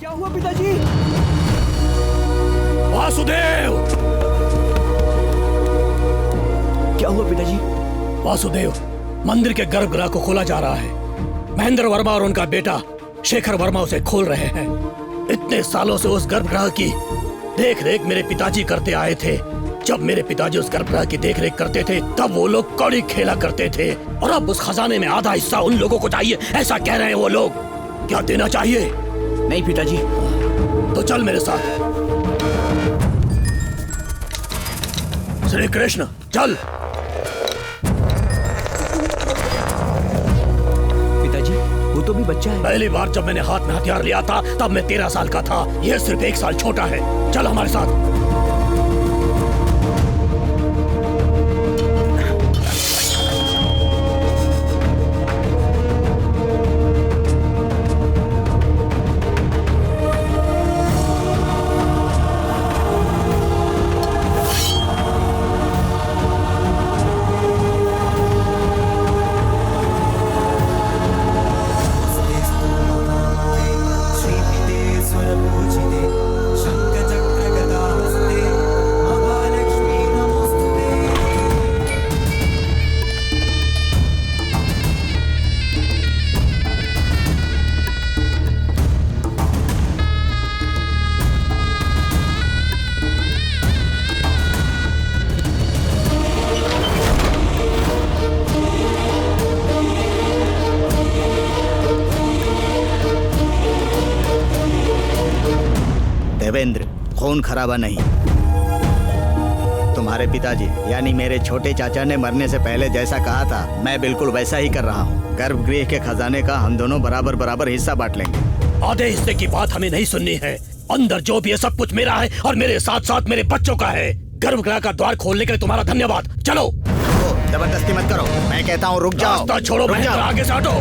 क्या हुआ पिताजी? वासुदेव! क्या हुआ पिताजी? वासुदेव, मंदिर के गर्भगृह को खोला जा रहा है। महेंद्र वर्मा और उनका बेटा शेखर वर्मा उसे खोल रहे हैं। इतने सालों से उस गर्भगृह की देख रेख मेरे पिताजी करते आए थे। जब मेरे पिताजी उस गर्भगृह की देख रेख करते थे तब वो लोग कौड़ी खेला करते थे, और अब उस खजाने में आधा हिस्सा उन लोगों को चाहिए, ऐसा कह रहे हैं वो लोग। क्या देना चाहिए? नहीं पिताजी। तो चल मेरे साथ। श्री कृष्ण, चल। पिताजी, वो तो भी बच्चा है। पहली बार जब मैंने हाथ में हथियार लिया था तब मैं 13 साल का था। यह सिर्फ 1 साल छोटा है। चल हमारे साथ। देवेंद्र, खून खराबा नहीं। तुम्हारे पिताजी यानी मेरे छोटे चाचा ने मरने से पहले जैसा कहा था मैं बिल्कुल वैसा ही कर रहा हूँ। गर्भगृह के खजाने का हम दोनों बराबर बराबर हिस्सा बांट लेंगे। आधे हिस्से की बात हमें नहीं सुननी है। अंदर जो भी है सब कुछ मेरा है और मेरे साथ साथ मेरे बच्चों का है। गर्भगृह का द्वार खोलने के लिए तुम्हारा धन्यवाद। चलो। जबरदस्ती मत करो, मैं कहता हूँ रुक जाओ। रास्ता छोड़ो महेंद्र, आगे से हटो।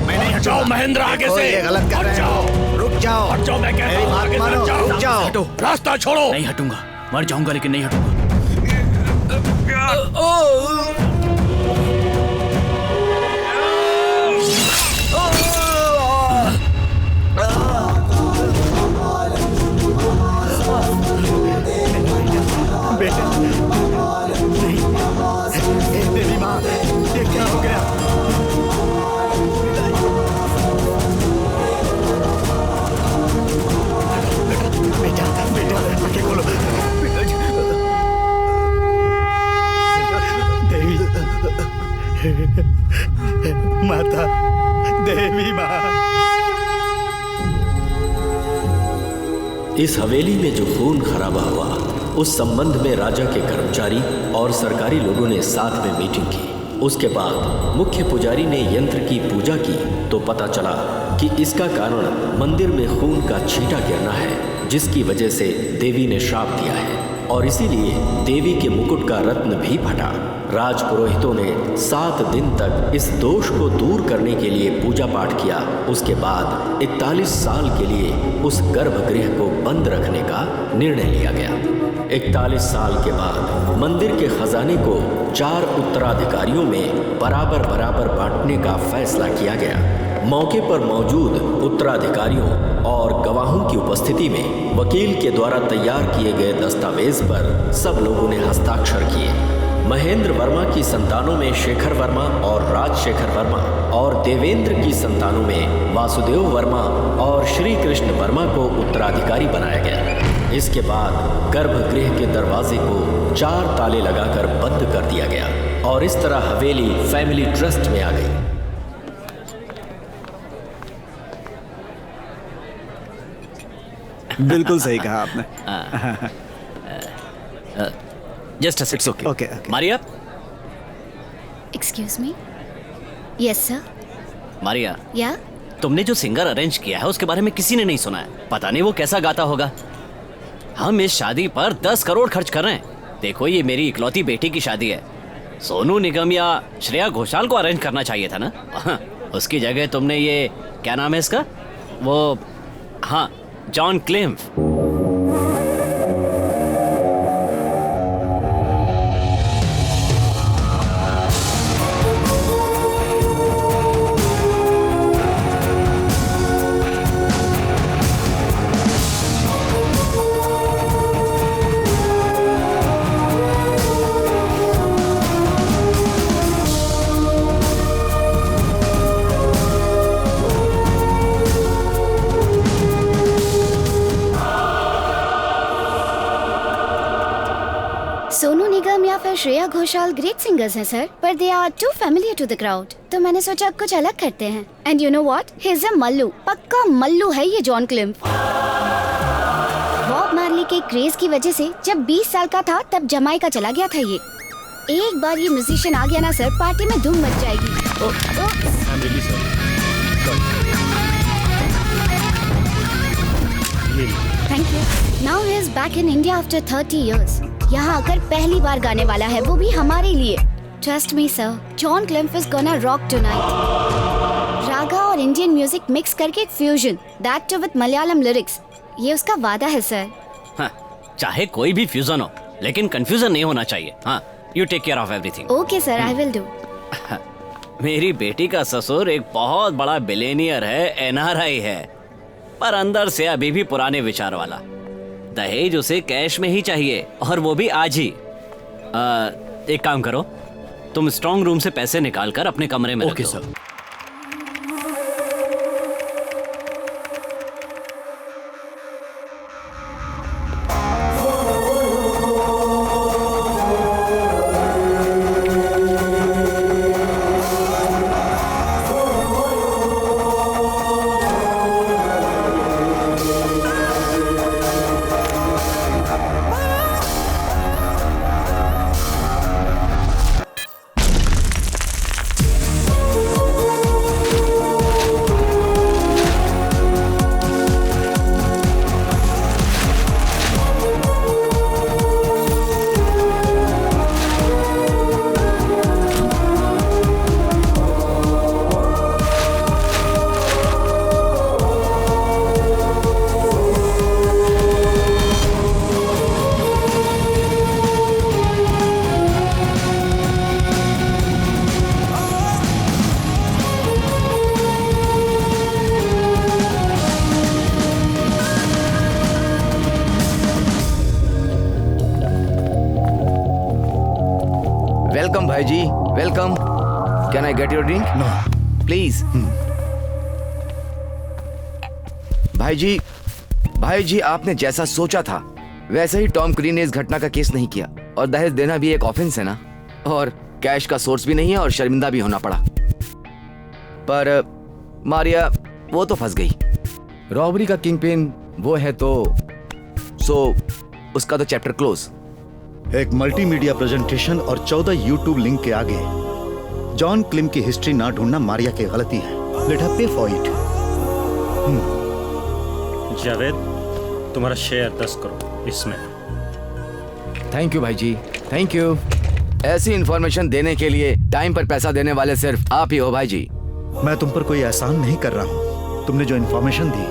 मैं नहीं जाओ महेंद्र, आगे से। ये गलत कर रहे हो। रुक जाओ। हट जाओ, मैं कहता हूँ आगे से जाओ। रुक जाओ। हटो। रास्ता छोड़ो। नहीं हटूंगा, मर जाऊंगा लेकिन नहीं हटूंगा। बेटा नहीं, देवी माँ, ये क्या हो गया? बेटा बेटा आंखें खोलो। देवी माता, देवी माँ। इस हवेली में जो खून खराबा हुआ उस संबंध में राजा के कर्मचारी और सरकारी लोगों ने साथ में मीटिंग की। उसके बाद मुख्य पुजारी ने यंत्र की पूजा की तो पता चला कि इसका कारण मंदिर में खून का छींटा गिरना है, जिसकी वजह से देवी ने श्राप दिया है और इसीलिए देवी के मुकुट का रत्न भी फटा। राजपुरोहितों ने 7 दिन तक इस दोष को दूर करने के लिए पूजा पाठ किया। उसके बाद 41 साल के लिए उस गर्भगृह को बंद रखने का निर्णय लिया गया। 41 साल के बाद मंदिर के खजाने को 4 उत्तराधिकारियों में बराबर बराबर बांटने का फैसला किया गया। मौके पर मौजूद उत्तराधिकारियों और गवाहों की उपस्थिति में वकील के द्वारा तैयार किए गए दस्तावेज पर सब लोगों ने हस्ताक्षर किए। महेंद्र वर्मा की संतानों में शेखर वर्मा और राजशेखर वर्मा और देवेंद्र की संतानों में वासुदेव वर्मा और श्री कृष्ण वर्मा को उत्तराधिकारी बनाया गया। इसके बाद गर्भगृह के दरवाजे को 4 ताले लगाकर बंद कर दिया गया और इस तरह हवेली फैमिली ट्रस्ट में आ गई। बिल्कुल सही कहा आपने। Just a second. Okay okay. Maria, excuse me. Yes sir. Maria, या तुमने जो सिंगर अरेंज किया है उसके बारे में किसी ने नहीं सुना है। पता नहीं वो कैसा गाता होगा। हम इस शादी पर 10 करोड़ खर्च कर रहे हैं। देखो, ये मेरी इकलौती बेटी की शादी है। सोनू निगम या श्रेया घोषाल को अरेंज करना चाहिए था ना। उसकी जगह तुमने ये, क्या नाम है इसका, वो, हाँ, जॉन क्लेम्फ। और श्रेया घोषाल ग्रेट सिंगर्स हैं सर, पर they are too familiar to the crowd, तो मैंने सोचा कुछ अलग करते हैं। And you know what, he is a Mallu, पक्का मल्लू है ये जॉन क्लिम्फ। बॉब मार्ली के क्रेज की वजह से जब 20 साल का था तब जमाइका चला गया था ये। एक बार ये म्यूजिशियन आ गया ना सर, पार्टी में धूम मच जाएगी। Thank you. Now he is back in India after 30 years। यहाँ आकर पहली बार गाने वाला है, वो भी हमारे लिए। Trust me sir, John Klimf is gonna rock tonight. Raga और इंडियन म्यूजिक मिक्स करके एक fusion, that too with Malayalam lyrics, ये उसका वादा है सर। हाँ, चाहे कोई भी फ्यूजन हो, लेकिन कंफ्यूजन नहीं होना चाहिए। हाँ, you take care of everything. Okay sir, I will do. मेरी बेटी का ससुर एक बहुत बड़ा बिलियनियर है, एनआरआई है, पर अंदर से अभी भी पुराने विचार वाला। दहेज उसे कैश में ही चाहिए, और वो भी आज ही। एक काम करो, तुम स्ट्रॉन्ग रूम से पैसे निकालकर अपने कमरे में रख दो। सर। वेलकम भाई जी, welcome. Can I get your drink? No please. भाई जी आपने जैसा सोचा था वैसे ही टॉम क्रीन ने इस घटना का केस नहीं किया, और दहेज देना भी एक ऑफेंस है ना, और कैश का सोर्स भी नहीं है, और शर्मिंदा भी होना पड़ा। पर मारिया वो तो फंस गई। रॉबरी का किंग पिन वो है, तो उसका तो चैप्टर क्लोज। एक मल्टीमीडिया प्रेजेंटेशन और 14 यूट्यूब लिंक के आगे जॉन क्लिम की हिस्ट्री ना ढूंढना मारिया की गलती है। लेट हर पे फॉर इट। जावेद, तुम्हारा शेयर 10 करोड़ इसमें। थैंक यू भाई जी, थैंक यू। ऐसी इंफॉर्मेशन देने के लिए टाइम पर पैसा देने वाले सिर्फ आप ही हो भाई जी। मैं तुम पर कोई एहसान नहीं कर रहा हूँ। तुमने जो इंफॉर्मेशन दी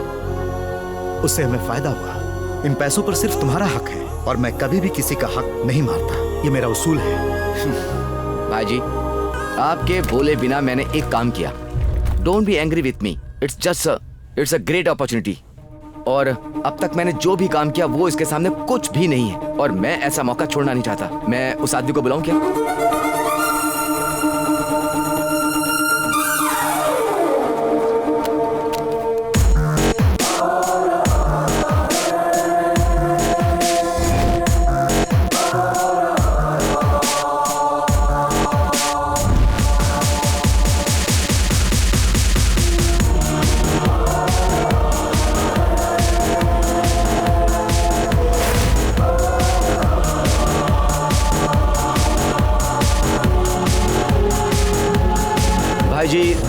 उससे हमें फायदा हुआ। इन पैसों पर सिर्फ तुम्हारा हक है, और मैं कभी भी किसी का हक नहीं मारता, ये मेरा उसूल है। भाई जी आपके बोले बिना मैंने एक काम किया। Don't be angry with me, it's a great opportunity. और अब तक मैंने जो भी काम किया वो इसके सामने कुछ भी नहीं है, और मैं ऐसा मौका छोड़ना नहीं चाहता। मैं उस आदमी को बुलाऊं क्या?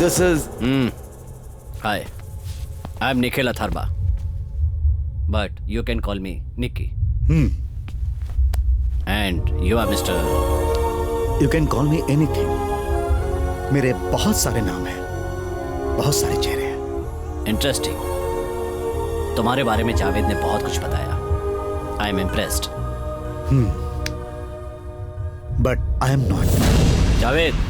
This is Hi, I'm Nikhil Atharva, but you can call me Nicky. And you are Mr. You can call me anything. मेरे बहुत सारे नाम हैं, बहुत सारे चेहरे हैं। Interesting. तुम्हारे बारे में जावेद ने बहुत कुछ बताया। I am impressed. But I am not. Javed,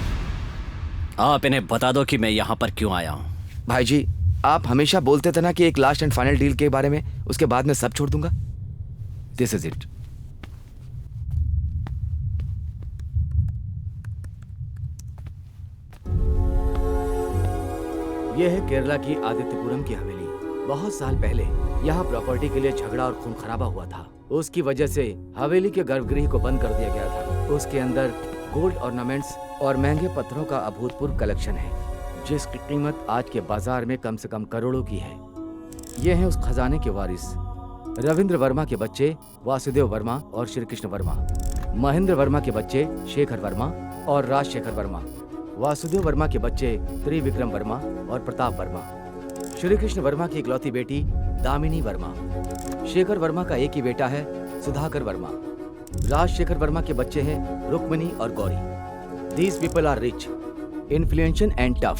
आप इन्हें बता दो कि मैं यहाँ पर क्यों आया हूँ। भाई जी आप हमेशा बोलते थे ना कि एक लास्ट एंड फाइनल डील के बारे में, उसके बाद मैं सब छोड़ दूंगा। This is it. यह है केरला की आदित्यपुरम की हवेली। बहुत साल पहले यहाँ प्रॉपर्टी के लिए झगड़ा और खून खराबा हुआ था। उसकी वजह से हवेली के गर्भगृह को बंद कर दिया गया था। उसके अंदर गोल्ड ऑर्नामेंट्स और महंगे पत्थरों का अभूतपूर्व कलेक्शन है, जिसकी कीमत आज के बाजार में कम से कम करोड़ों की है। ये हैं उस खजाने के वारिस, रविंद्र वर्मा के बच्चे वासुदेव वर्मा और श्री कृष्ण वर्मा, महेंद्र वर्मा के बच्चे शेखर वर्मा और राजशेखर वर्मा, वासुदेव वर्मा के बच्चे त्रिविक्रम वर्मा और प्रताप वर्मा, श्री कृष्ण वर्मा की इकलौती बेटी दामिनी वर्मा, शेखर वर्मा का एक ही बेटा है सुधाकर वर्मा, राजशेखर वर्मा के बच्चे हैं रुक्मिणी और Gauri. These people are rich, influential and tough.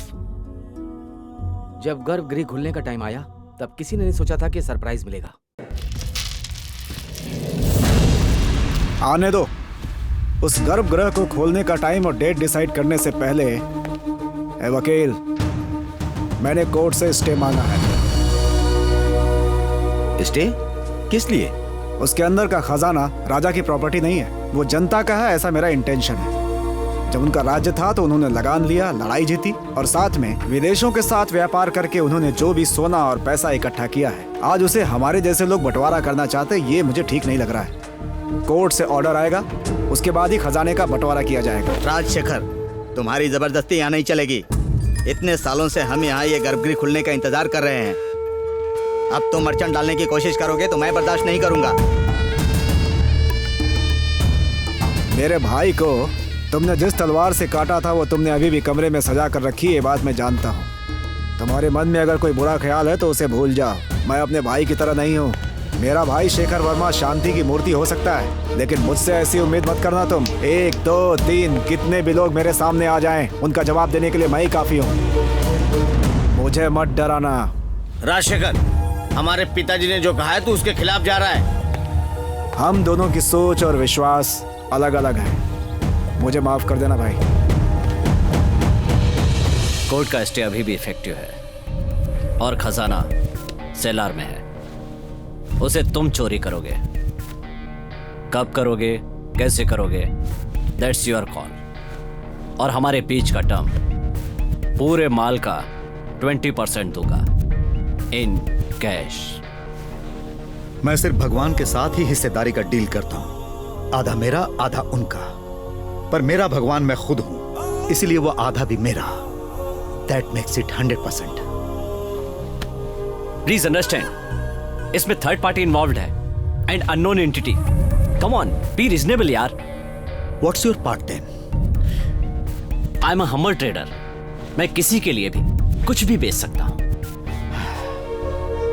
जब गर्भगृह खुलने का टाइम आया तब किसी ने नहीं सोचा था कि सरप्राइज मिलेगा। आने दो। उस गर्भगृह को खोलने का टाइम और डेट डिसाइड करने से पहले ए वकील, मैंने कोर्ट से स्टे मांगा है। स्टे? किस लिए? उसके अंदर का खजाना राजा की प्रॉपर्टी नहीं है, वो जनता का है, ऐसा मेरा इंटेंशन है। जब उनका राज्य था तो उन्होंने लगान लिया, लड़ाई जीती और साथ में विदेशों के साथ व्यापार करके उन्होंने जो भी सोना और पैसा इकट्ठा किया है, आज उसे हमारे जैसे लोग बंटवारा करना चाहते, ये मुझे ठीक नहीं लग रहा है। कोर्ट से ऑर्डर आएगा, उसके बाद ही खजाने का बंटवारा किया जाएगा। राजशेखर, तुम्हारी जबरदस्ती यहाँ नहीं चलेगी। इतने सालों से हम यहाँ ये गर्भगृह खुलने का इंतजार कर रहे हैं। अब तुम अड़चन डालने की कोशिश करोगे तो मैं बर्दाश्त नहीं करूंगा। मेरे भाई को तुमने जिस तलवार से काटा था वो तुमने अभी भी कमरे में सजा कर रखी है, ये बात मैं जानता हूँ। तुम्हारे मन में अगर कोई बुरा ख्याल है तो उसे भूल जाओ। मैं अपने भाई की तरह नहीं हूँ। मेरा भाई शेखर वर्मा शांति की मूर्ति हो सकता है, लेकिन मुझसे ऐसी उम्मीद मत करना तुम। 1, 2, 3 कितने भी लोग मेरे सामने आ जाएं, उनका जवाब देने के लिए मैं ही काफी हूँ। मुझे मत डराना। राजशेखर, हमारे पिताजी ने जो कहा है तू उसके खिलाफ जा रहा है। हम दोनों की सोच और विश्वास अलग अलग है, मुझे माफ कर देना भाई। कोर्ट का स्टे अभी भी इफेक्टिव है और खजाना सेलार में है। उसे तुम चोरी करोगे, कब करोगे, कैसे करोगे, दैट्स योर कॉल। और हमारे बीच का टर्म पूरे माल का 20% दूंगा इन कैश। मैं सिर्फ भगवान के साथ ही हिस्सेदारी का डील करता हूं, आधा मेरा आधा उनका। पर मेरा भगवान मैं खुद हूं, इसीलिए वो आधा भी मेरा। That makes it 100%। Please understand, इसमें थर्ड पार्टी इन्वॉल्व्ड है and unknown entity. Come on, be reasonable यार। What's your part then? I am a humble trader. मैं किसी के लिए भी कुछ भी बेच सकता हूं।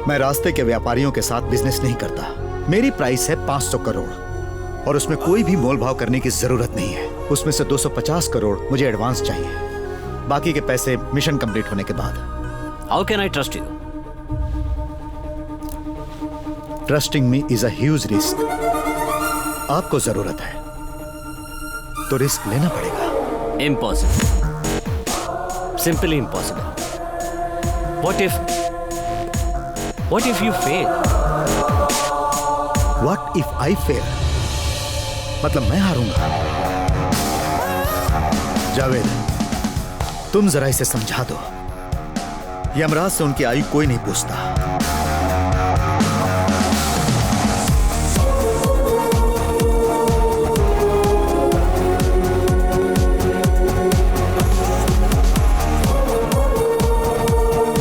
मैं रास्ते के व्यापारियों के साथ बिजनेस नहीं करता। मेरी प्राइस है 500 करोड़ और उसमें कोई भी मोल भाव करने की जरूरत नहीं है। उसमें से 250 करोड़ मुझे एडवांस चाहिए, बाकी के पैसे मिशन कंप्लीट होने के बाद। How can I trust you? Trusting me is a huge risk. आपको जरूरत है तो रिस्क लेना पड़ेगा। Impossible, simply impossible. What if you fail? What if I fail? मतलब मैं हारूंगा। जावेद, तुम जरा इसे समझा दो। यमराज से उनकी आयु कोई नहीं पूछता।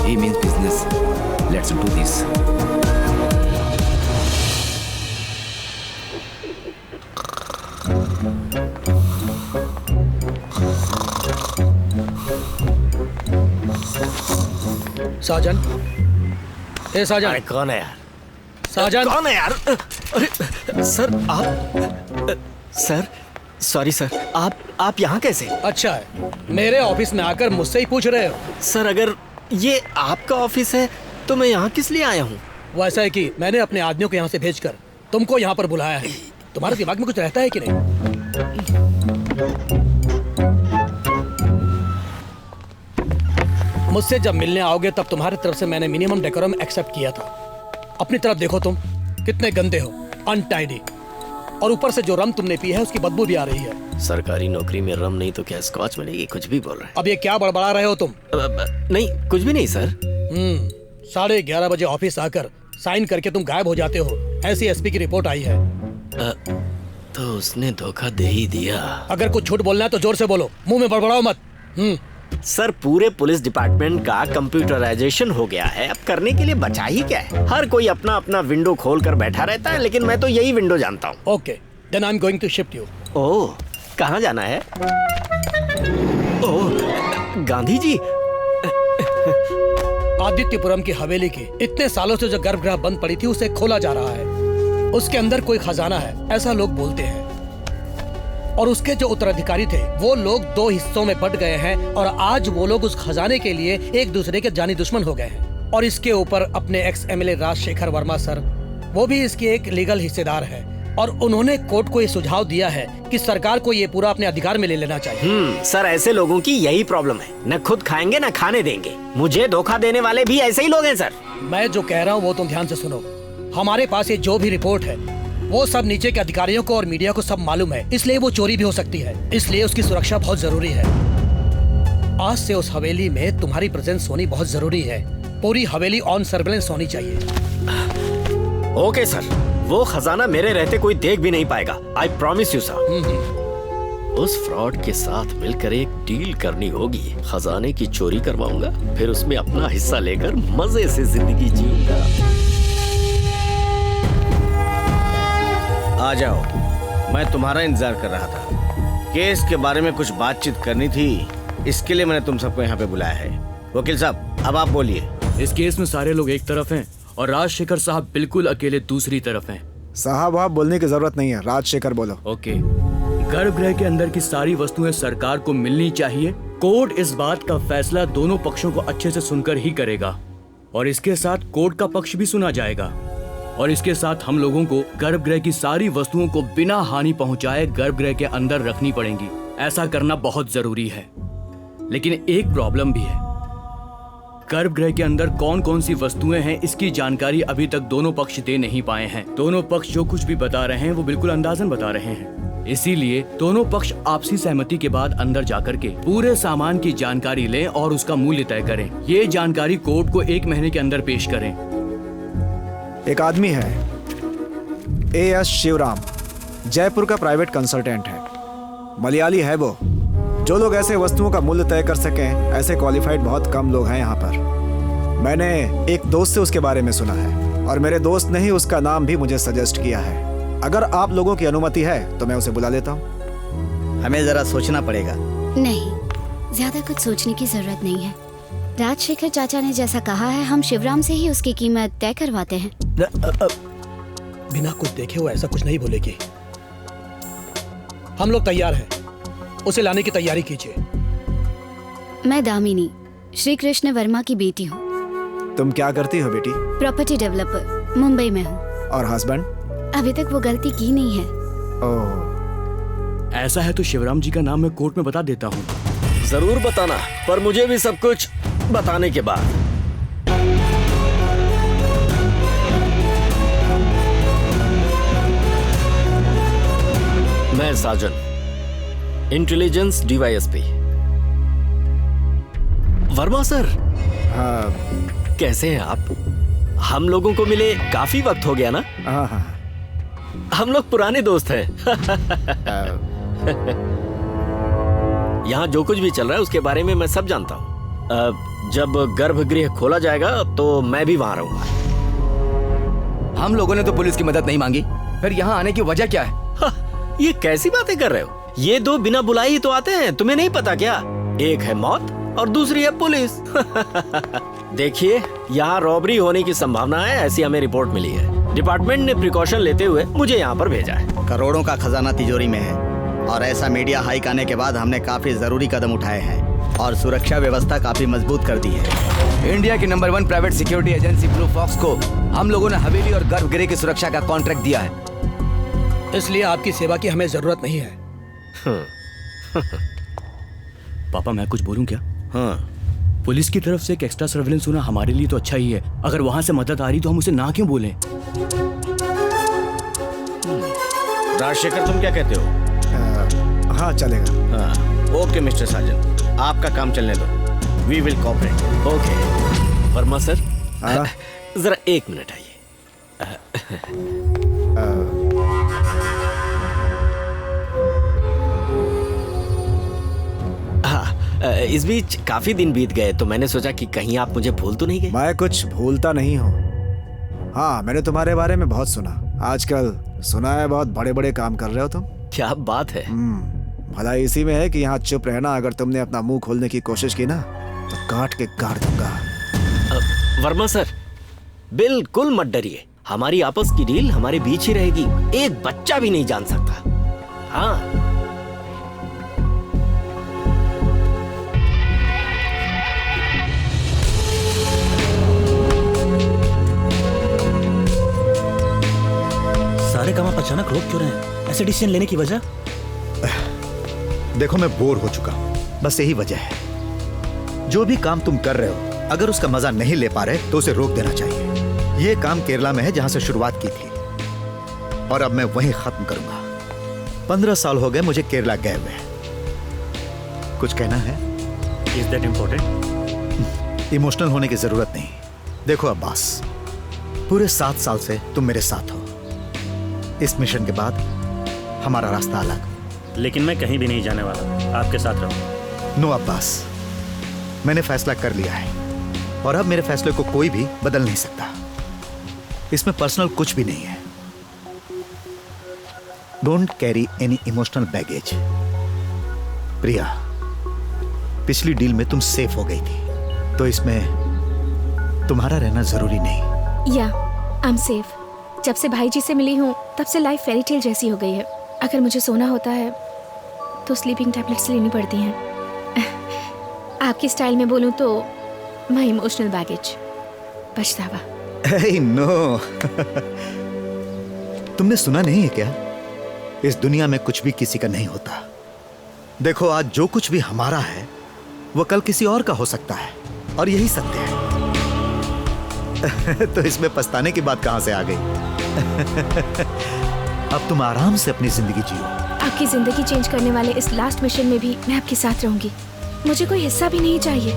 He means business. Let's do this. साजन, ए साजन। अरे कौन है यार? साजन कौन है यार? अरे सर, आप सर, सॉरी सर, आप यहाँ कैसे? अच्छा है, मेरे ऑफिस में आकर मुझसे ही पूछ रहे हो? सर, अगर ये आपका ऑफिस है तो मैं यहाँ किस लिए आया हूँ? वो ऐसा है कि मैंने अपने आदमियों को यहाँ से भेजकर तुमको यहाँ पर बुलाया है। तुम्हारे दिमाग में कुछ रहता है कि नहीं? मुझसे जब मिलने आओगे तब तुम्हारी तरफ से मैंने मिनिमम डेकोरम एक्सेप्ट किया था। अपनी तरफ देखो, तुम कितने गंदे हो, अनटाइडी, और ऊपर से जो रम तुमने पी है उसकी बदबू भी आ रही है। सरकारी नौकरी में रम नहीं तो क्या स्कॉच मिलेगी? कुछ भी बोल रहे हैं। अब ये क्या बड़बड़ा रहे हो तुम? नहीं, कुछ भी नहीं सर। 11:30 बजे ऑफिस आकर साइन करके तुम गायब हो जाते हो, ऐसी एसपी की रिपोर्ट आई है। तो उसने धोखा दे ही दिया। अगर कुछ झूठ बोलना है तो जोर से बोलो, मुंह में बड़बड़ाओ मत। सर पूरे पुलिस डिपार्टमेंट का कंप्यूटराइजेशन हो गया है, अब करने के लिए बचा ही क्या है। हर कोई अपना अपना विंडो खोल कर बैठा रहता है, लेकिन मैं तो यही विंडो जानता हूँ। Okay, then I am going to shift you. Oh, कहाँ जाना है? ओह, गांधी जी। आदित्यपुरम की हवेली की इतने सालों से जो गर्भगृह बंद पड़ी थी उसे खोला जा रहा है। उसके अंदर कोई खजाना है, ऐसा लोग बोलते हैं। और उसके जो उत्तराधिकारी थे वो लोग 2 हिस्सों में बंट गए हैं और आज वो लोग उस खजाने के लिए एक दूसरे के जानी दुश्मन हो गए हैं। और इसके ऊपर अपने ex MLA Rajashekhar Varma sir, वो भी इसके एक लीगल हिस्सेदार है। और उन्होंने कोर्ट को ये सुझाव दिया है कि सरकार को ये पूरा अपने अधिकार में ले लेना चाहिए। सर ऐसे लोगों की यही प्रॉब्लम है, न खुद खाएंगे न खाने देंगे। मुझे धोखा देने वाले भी ऐसे ही लोग हैं सर। मैं जो कह रहा हूँ वो तुम ध्यान से सुनो। हमारे पास ये जो भी रिपोर्ट है वो सब नीचे के अधिकारियों को और मीडिया को सब मालूम है, इसलिए वो चोरी भी हो सकती है। इसलिए उसकी सुरक्षा बहुत जरूरी है। आज से उस हवेली में तुम्हारी प्रेजेंस होनी बहुत जरूरी है। पूरी हवेली ऑन सर्वेलेंस होनी चाहिए। ओके सर, वो खजाना मेरे रहते कोई देख भी नहीं पाएगा। I promise you sir. उस फ्रॉड के साथ मिलकर एक डील करनी होगी। खजाने की चोरी करवाऊंगा, फिर उसमें अपना हिस्सा लेकर मजे से जिंदगी जीऊंगा। आ जाओ, मैं तुम्हारा इंतजार कर रहा था। केस के बारे में कुछ बातचीत करनी थी, इसके लिए मैंने तुम सबको यहाँ पे बुलाया है। वकील साहब, अब आप बोलिए। इस केस में सारे लोग एक तरफ हैं और राजशेखर साहब बिल्कुल अकेले दूसरी तरफ हैं। साहब आप बोलने की जरूरत नहीं है, राजशेखर बोलो। ओके, गर्भगृह के अंदर की सारी वस्तुएं सरकार को मिलनी चाहिए। कोर्ट इस बात का फैसला दोनों पक्षों को अच्छे से सुनकर ही करेगा और इसके साथ कोर्ट का पक्ष भी सुना जाएगा। और इसके साथ हम लोगों को गर्भगृह की सारी वस्तुओं को बिना हानि पहुंचाए गर्भगृह के अंदर रखनी पड़ेंगी। ऐसा करना बहुत जरूरी है। लेकिन एक प्रॉब्लम भी है, गर्भगृह के अंदर कौन कौन सी वस्तुएं हैं इसकी जानकारी अभी तक दोनों पक्ष दे नहीं पाए हैं। दोनों पक्ष जो कुछ भी बता रहे हैं वो बिल्कुल अंदाजन बता रहे हैं। इसीलिए दोनों पक्ष आपसी सहमति के बाद अंदर जाकर के पूरे सामान की जानकारी लें और उसका मूल्य तय करें। ये जानकारी कोर्ट को 1 महीने के अंदर पेश करें। एक आदमी है AS शिवराम, जयपुर का प्राइवेट कंसल्टेंट है। मलयाली है वो। जो लोग ऐसे वस्तुओं का मूल्य तय कर सकें, ऐसे क्वालिफाइड बहुत कम लोग हैं यहाँ पर। मैंने एक दोस्त से उसके बारे में सुना है और मेरे दोस्त ने ही उसका नाम भी मुझे सजेस्ट किया है। अगर आप लोगों की अनुमति है तो मैं उसे बुला लेता हूँ। हमें जरा सोचना पड़ेगा। नहीं, ज्यादा कुछ सोचने की जरूरत नहीं है। राजशेखर चाचा ने जैसा कहा है, हम शिवराम से ही उसकी कीमत तय करवाते हैं। बिना कुछ देखे वो ऐसा कुछ नहीं बोलेगी। हम लोग तैयार हैं, उसे लाने की तैयारी कीजिए। मैं दामिनी, श्री कृष्ण वर्मा की बेटी हूँ। तुम क्या करती हो बेटी? प्रॉपर्टी डेवलपर, मुंबई में हूँ। और हस्बैंड? अभी तक वो गलती की नहीं है। ओह, ऐसा है तो शिवराम जी का नाम मैं कोर्ट में बता देता हूँ। जरूर बताना, पर मुझे भी सब कुछ बताने के बाद। मैं साजन, इंटेलिजेंस DYSP। वर्मा सर। हाँ। कैसे हैं आप? हम लोगों को मिले काफी वक्त हो गया ना? हाँ हाँ। हम लोग पुराने दोस्त हैं। यहाँ जो कुछ भी चल रहा है उसके बारे में मैं सब जानता हूँ। जब गर्भगृह खोला जाएगा तो मैं भी वहाँ रहूंगा। हम लोगों ने तो पुलिस की मदद नहीं मांगी, फिर यहाँ आने की वजह क्या है? ये कैसी बातें कर रहे हो? ये 2 बिना बुलाए ही तो आते हैं, तुम्हें नहीं पता क्या? एक है मौत और दूसरी है पुलिस। देखिए, यहाँ रॉबरी होने की संभावना है, ऐसी हमें रिपोर्ट मिली है। डिपार्टमेंट ने प्रिकॉशन लेते हुए मुझे यहाँ पर भेजा है। करोड़ों का खजाना तिजोरी में है और ऐसा मीडिया हाइक आने के बाद हमने काफी जरूरी कदम उठाए हैं और सुरक्षा व्यवस्था काफी मजबूत कर दी है। इंडिया की नंबर 1 private security agency Blue Fox को हम लोगों ने हवेली और गर्भगृह की सुरक्षा का कॉन्ट्रैक्ट दिया है। इसलिए आपकी सेवा की हमें जरूरत नहीं है। पापा मैं कुछ बोलूं क्या? हाँ। पुलिस की तरफ से एक एक्स्ट्रा सर्वेलेंस होना हमारे लिए तो अच्छा ही है। अगर वहां से मदद आ रही तो हम उसे ना क्यों बोलें? राजशेखर, तुम क्या कहते हो? हाँ चलेगा। हाँ, ओके मिस्टर साजन, आपका काम चलने दो। We will cooperate. Okay. Varma sir, जरा 1 मिनट आइए। इस बीच काफी दिन बीत गए तो मैंने सोचा कि कहीं आप मुझे भूल तो नहीं गए। मैं कुछ भूलता नहीं हूँ। हाँ, मैंने तुम्हारे बारे में बहुत सुना। आजकल सुना है बहुत बड़े बड़े काम कर रहे हो तुम। क्या बात है। भला इसी में है कि यहाँ चुप रहना। अगर तुमने अपना मुंह खोलने की कोशिश की ना तो काट के गाड़ दूंगा। वर्मा सर, बिल्कुल मत डरिए। हमारी आपस की डील हमारे बीच ही रहेगी, एक बच्चा भी नहीं जान सकता। हाँ, सारे काम आप अचानक रोक क्यों रहे हैं? ऐसे डिसीजन लेने की वजह? देखो, मैं बोर हो चुका हूं, बस यही वजह है। जो भी काम तुम कर रहे हो, अगर उसका मजा नहीं ले पा रहे तो उसे रोक देना चाहिए। ये काम केरला में है जहां से शुरुआत की थी और अब मैं वहीं खत्म करूंगा। 15 साल हो गए मुझे केरला गए हुए। कुछ कहना है? Is that important? इमोशनल होने की जरूरत नहीं। देखो अब्बास, पूरे 7 साल से तुम मेरे साथ हो। इस मिशन के बाद हमारा रास्ता अलग। लेकिन मैं कहीं भी नहीं जाने वाला, आपके साथ रहूंगा। नो अब्बास, मैंने फैसला कर लिया है और अब मेरे फैसले को कोई भी बदल नहीं सकता। इसमें पर्सनल कुछ भी नहीं है। Don't carry any emotional baggage. Priya, पिछली डील में तुम सेफ हो गई थी, तो इसमें तुम्हारा रहना जरूरी नहीं। या आई एम सेफ। जब से भाई जी से मिली हूँ तब से लाइफ फेरी टेल जैसी हो गई है। अगर मुझे सोना होता है तो स्लीपिंग टैबलेट्स लेनी पड़ती हैं। आपकी स्टाइल में बोलूँ तो माय इमोशनल बैगेज, पछतावा। नो तुमने सुना नहीं है क्या? इस दुनिया में कुछ भी किसी का नहीं होता। देखो, आज जो कुछ भी हमारा है वो कल किसी और का हो सकता है और यही सत्य है। तो इसमें पछताने की बात कहां से आ गई? अब तुम आराम से अपनी जिंदगी जियो। आपकी जिंदगी चेंज करने वाले इस लास्ट मिशन में भी मैं आपके साथ रहूंगी। मुझे कोई हिस्सा भी नहीं चाहिए।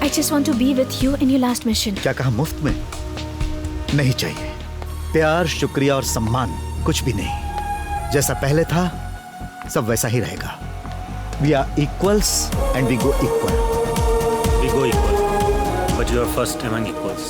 I just want to be with you in your last mission. क्या कहा? मुफ्त में नहीं चाहिए। प्यार, शुक्रिया और सम्मान कुछ भी नहीं। जैसा पहले था सब वैसा ही रहेगा। We are equals and we go equal. We go equal, but you are first among equals.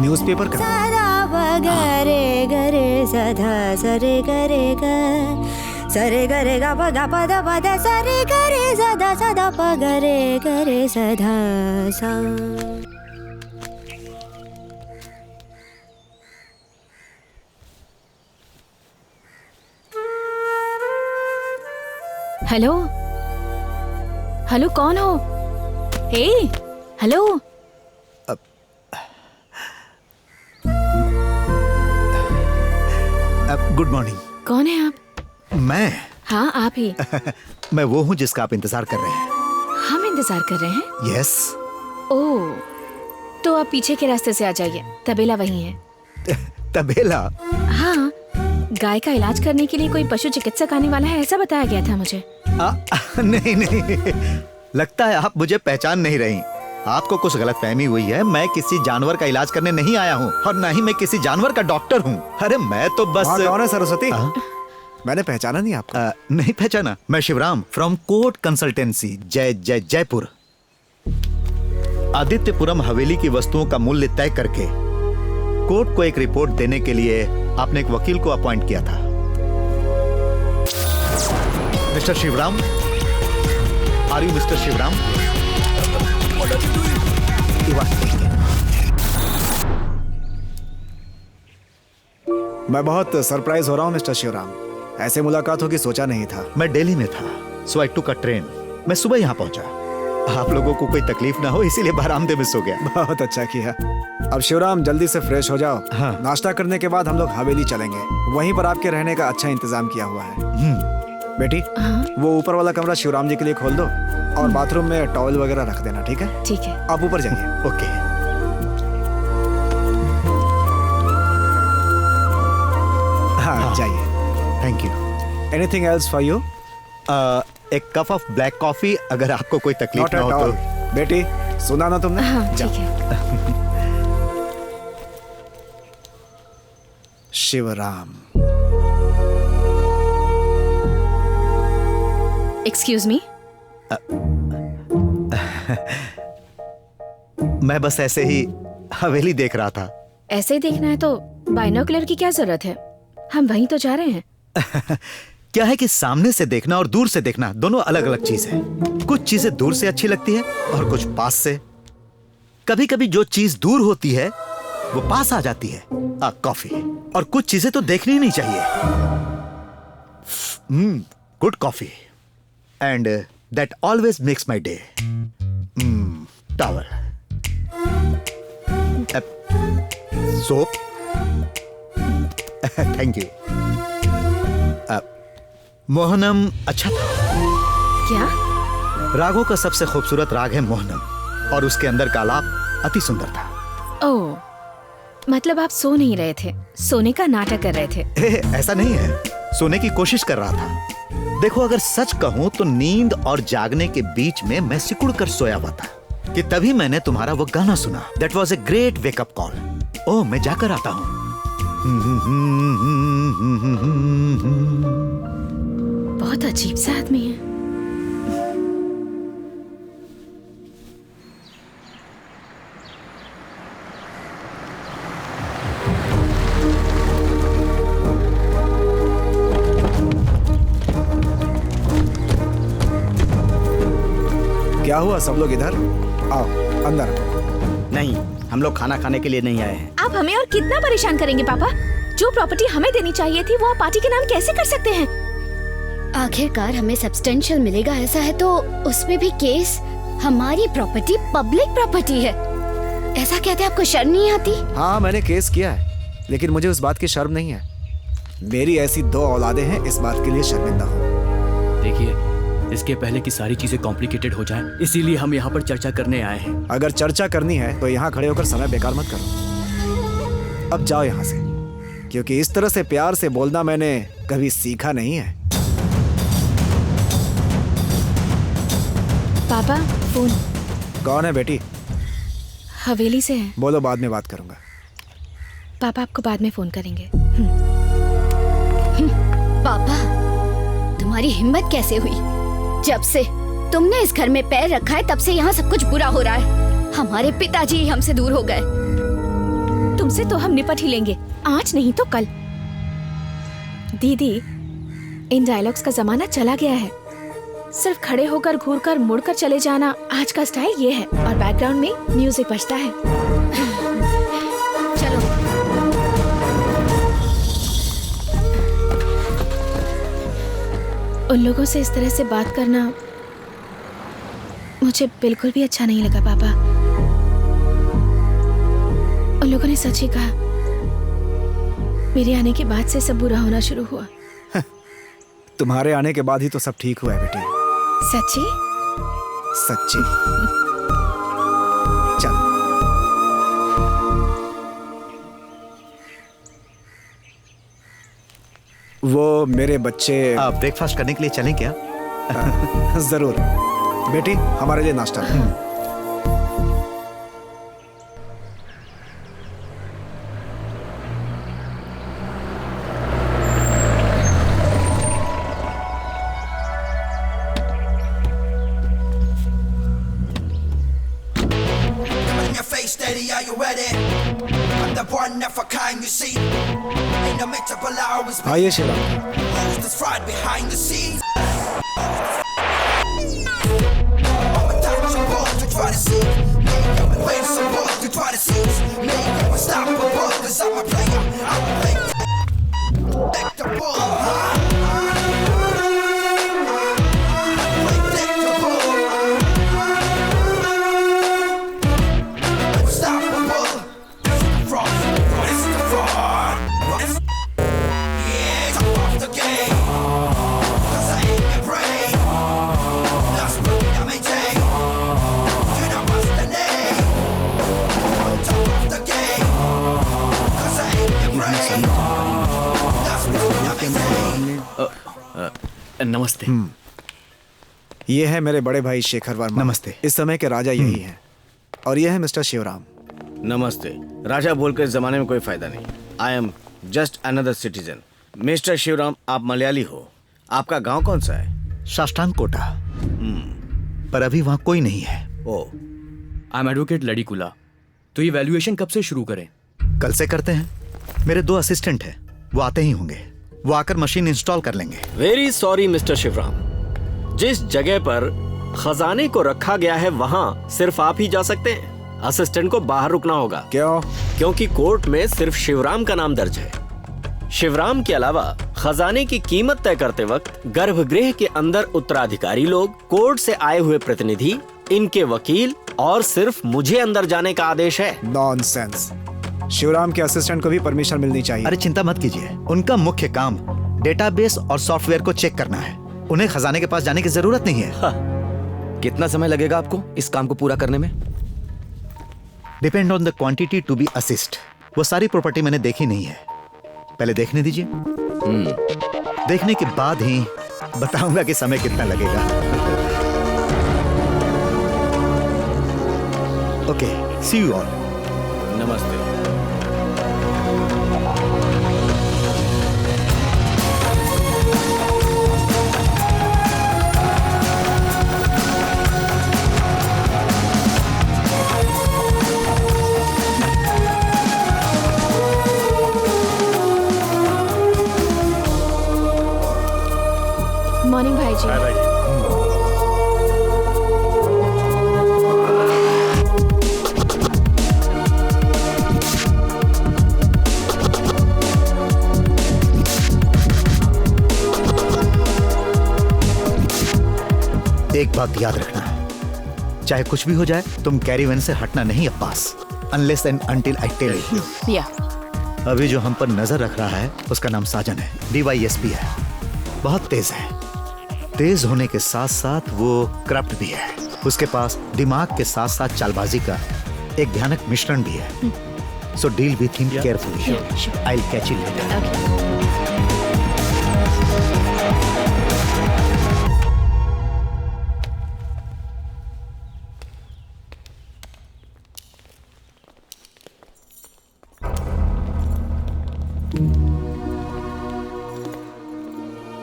Newspaper का गरे गरे सधा सरे गरे ग सरे गरे गा प गा प द प द सरे गरे सदा सदा प गरे गरे सधा सा। हेलो हेलो, कौन हो? हे हेलो। Good morning. कौन है आप? मैं? हाँ, आप ही। मैं वो हूँ जिसका आप इंतजार कर रहे हैं। हम इंतजार कर रहे हैं? यस। ओह, तो आप पीछे के रास्ते से आ जाइए, तबेला वहीं है। तबेला? हाँ, गाय का इलाज करने के लिए कोई पशु चिकित्सक आने वाला है, ऐसा बताया गया था मुझे। नहीं नहीं, लगता है आप मुझे पहचान नहीं रही। आपको कुछ गलतफहमी हुई है। मैं किसी जानवर का इलाज करने नहीं आया हूँ और ना ही मैं किसी जानवर का डॉक्टर हूँ। अरे मैं तो बस। कौन है सरस्वती? मैंने पहचाना नहीं आपको। नहीं पहचाना? मैं Shivram from court consultancy, Jaipur. Adityapuram Haveli की वस्तुओं का मूल्य तय करके कोर्ट को एक रिपोर्ट देने के लिए आपने एक वकील को अपॉइंट किया था। Mister Shivram, are you mister Shivram? मैं बहुत सरप्राइज हो रहा हूँ मिस्टर शिवराम। ऐसे मुलाकात होगी सोचा नहीं था। मैं दिल्ली में था, सो आई टुक अ ट्रेन। मैं सुबह यहाँ पहुंचा। आप लोगों को कोई तकलीफ ना हो इसीलिए बरामदे में सो गया। बहुत अच्छा किया। अब शिवराम जल्दी से फ्रेश हो जाओ। हाँ। नाश्ता करने के बाद हम लोग हवेली चलेंगे, वहीं पर आपके रहने का अच्छा इंतजाम किया हुआ है। बेटी, वो ऊपर वाला कमरा शिवराम जी के लिए खोल दो और बाथरूम में टॉवल वगैरह रख देना। ठीक है? ठीक है। आप ऊपर जाइए। ओके। हाँ जाइए। Thank you. Anything else for you? एक कप ऑफ ब्लैक कॉफी अगर आपको कोई तकलीफ Not ना at हो all. तो। बेटी सुना ना तुमने? हाँ ठीक है। शिवराम। Excuse me. मैं बस ऐसे ही हवेली देख रहा था। ऐसे ही देखना है तो बाइनोकुलर की क्या जरूरत है? हम वहीं तो जा रहे हैं। क्या है कि सामने से देखना और दूर से देखना दोनों अलग अलग चीज है। कुछ चीजें दूर से अच्छी लगती है और कुछ पास से। कभी कभी जो चीज दूर होती है वो पास आ जाती है। कॉफी। और कुछ चीजें तो देखनी ही नहीं चाहिए। Good coffee and that always makes my day. Towel, soap. Thank you. Mohanam अच्छा था। क्या? रागों का सबसे खूबसूरत राग है मोहनम और उसके अंदर का आलाप अति सुंदर था। ओह, मतलब आप सो नहीं रहे थे, सोने का नाटक कर रहे थे। ऐसा नहीं है, सोने की कोशिश कर रहा था। देखो अगर सच कहूं तो नींद और जागने के बीच में मैं सिकुड़ कर सोया हुआ था कि तभी मैंने तुम्हारा वो गाना सुना। That was a great wake up call. Oh, मैं जाकर आता हूँ। बहुत अजीब सा आदमी है। क्या हुआ? सब लोग इधर आओ, अंदर। नहीं, हम लोग खाना खाने के लिए नहीं आए हैं। आप हमें और कितना परेशान करेंगे पापा? जो प्रॉपर्टी हमें देनी चाहिए थी वो आप पार्टी के नाम कैसे कर सकते हैं? आखिरकार हमें सब्सटेंशियल मिलेगा ऐसा है तो उसमें भी केस हमारी प्रॉपर्टी पब्लिक प्रॉपर्टी है ऐसा कहते आपको शर्म नहीं आती? हाँ मैंने केस किया है लेकिन मुझे उस बात की शर्म नहीं है। मेरी ऐसी 2 औलादें हैं, इस बात के लिए शर्मिंदा हूँ। देखिए, इसके पहले कि सारी चीजें कॉम्प्लिकेटेड हो जाएं, इसीलिए हम यहाँ पर चर्चा करने आए हैं। अगर चर्चा करनी है तो यहाँ खड़े होकर समय बेकार मत करो। अब जाओ यहाँ से, क्योंकि इस तरह से प्यार से बोलना मैंने कभी सीखा नहीं है। पापा फोन। कौन है बेटी? हवेली से है। बोलो, बाद में बात करूंगा। पापा आपको बाद में फोन करेंगे। पापा, तुम्हारी हिम्मत कैसे हुई? जब से तुमने इस घर में पैर रखा है तब से यहाँ सब कुछ बुरा हो रहा है। हमारे पिताजी ही हमसे दूर हो गए। तुमसे तो हम निपट ही लेंगे, आज नहीं तो कल। दीदी, इन डायलॉग्स का जमाना चला गया है। सिर्फ खड़े होकर घूरकर मुड़कर चले जाना आज का स्टाइल ये है, और बैकग्राउंड में म्यूजिक बजता है। चलो। उन लोगों से इस तरह से बात करना मुझे बिल्कुल भी अच्छा नहीं लगा पापा। उन लोगों ने सच ही कहा, मेरे आने के बाद से सब बुरा होना शुरू हुआ। तुम्हारे आने के बाद ही तो सब ठीक हुआ है बेटी। सच्ची? सच्ची। चल। वो मेरे बच्चे ब्रेकफास्ट करने के लिए चलें क्या? जरूर बेटी, हमारे लिए नाश्ता है। आइए शिवराम। नमस्ते। ये है मेरे बड़े भाई शेखर वर्मा। नमस्ते। इस समय के राजा यही हैं। और ये है मिस्टर शिवराम। नमस्ते। राजा बोलकर इस जमाने में कोई फायदा नहीं। I am just another citizen. Mister Shivram, आप मलयाली हो। आपका गांव कौन सा है? साष्टांग कोटा। पर अभी वहां कोई नहीं है। Oh. I am advocate Ladikula. तो ये वैल्यूएशन कब से शुरू करें? कल से करते हैं। मेरे 2 असिस्टेंट हैं, वो आते ही होंगे। वो आकर मशीन इंस्टॉल कर लेंगे। वेरी सॉरी मिस्टर शिवराम, जिस जगह पर खजाने को रखा गया है वहाँ सिर्फ आप ही जा सकते हैं। असिस्टेंट को बाहर रुकना होगा। क्यों? क्योंकि कोर्ट में सिर्फ शिवराम का नाम दर्ज है। शिवराम के अलावा खजाने की कीमत तय करते वक्त गर्भगृह के अंदर उत्तराधिकारी लोग, कोर्ट से आए हुए प्रतिनिधि, इनके वकील और सिर्फ मुझे अंदर जाने का आदेश है। नॉनसेंस। शिवराम के असिस्टेंट को भी परमिशन मिलनी चाहिए। अरे चिंता मत कीजिए, उनका मुख्य काम डेटाबेस और सॉफ्टवेयर को चेक करना है। उन्हें खजाने के पास जाने की जरूरत नहीं है। कितना समय लगेगा आपको इस काम को पूरा करने में? Depend on the quantity to be assist. वो सारी प्रॉपर्टी मैंने देखी नहीं है, पहले देखने दीजिए। देखने के बाद ही बताऊंगा कि समय कितना लगेगा। Okay, see you all. नमस्ते। मॉर्निंग भाई जी। हाय भाई जी। एक बात याद रखना, चाहे कुछ भी हो जाए, तुम कैरीवैन से हटना नहीं Abbas, unless and until I tell you. Yeah. अभी जो हम पर नजर रख रहा है उसका नाम साजन है, DYSP है। बहुत तेज है। तेज होने के साथ साथ वो करप्ट भी है। उसके पास दिमाग के साथ साथ चालबाजी का एक भयानक मिश्रण भी है। So deal with him carefully. I will catch you later.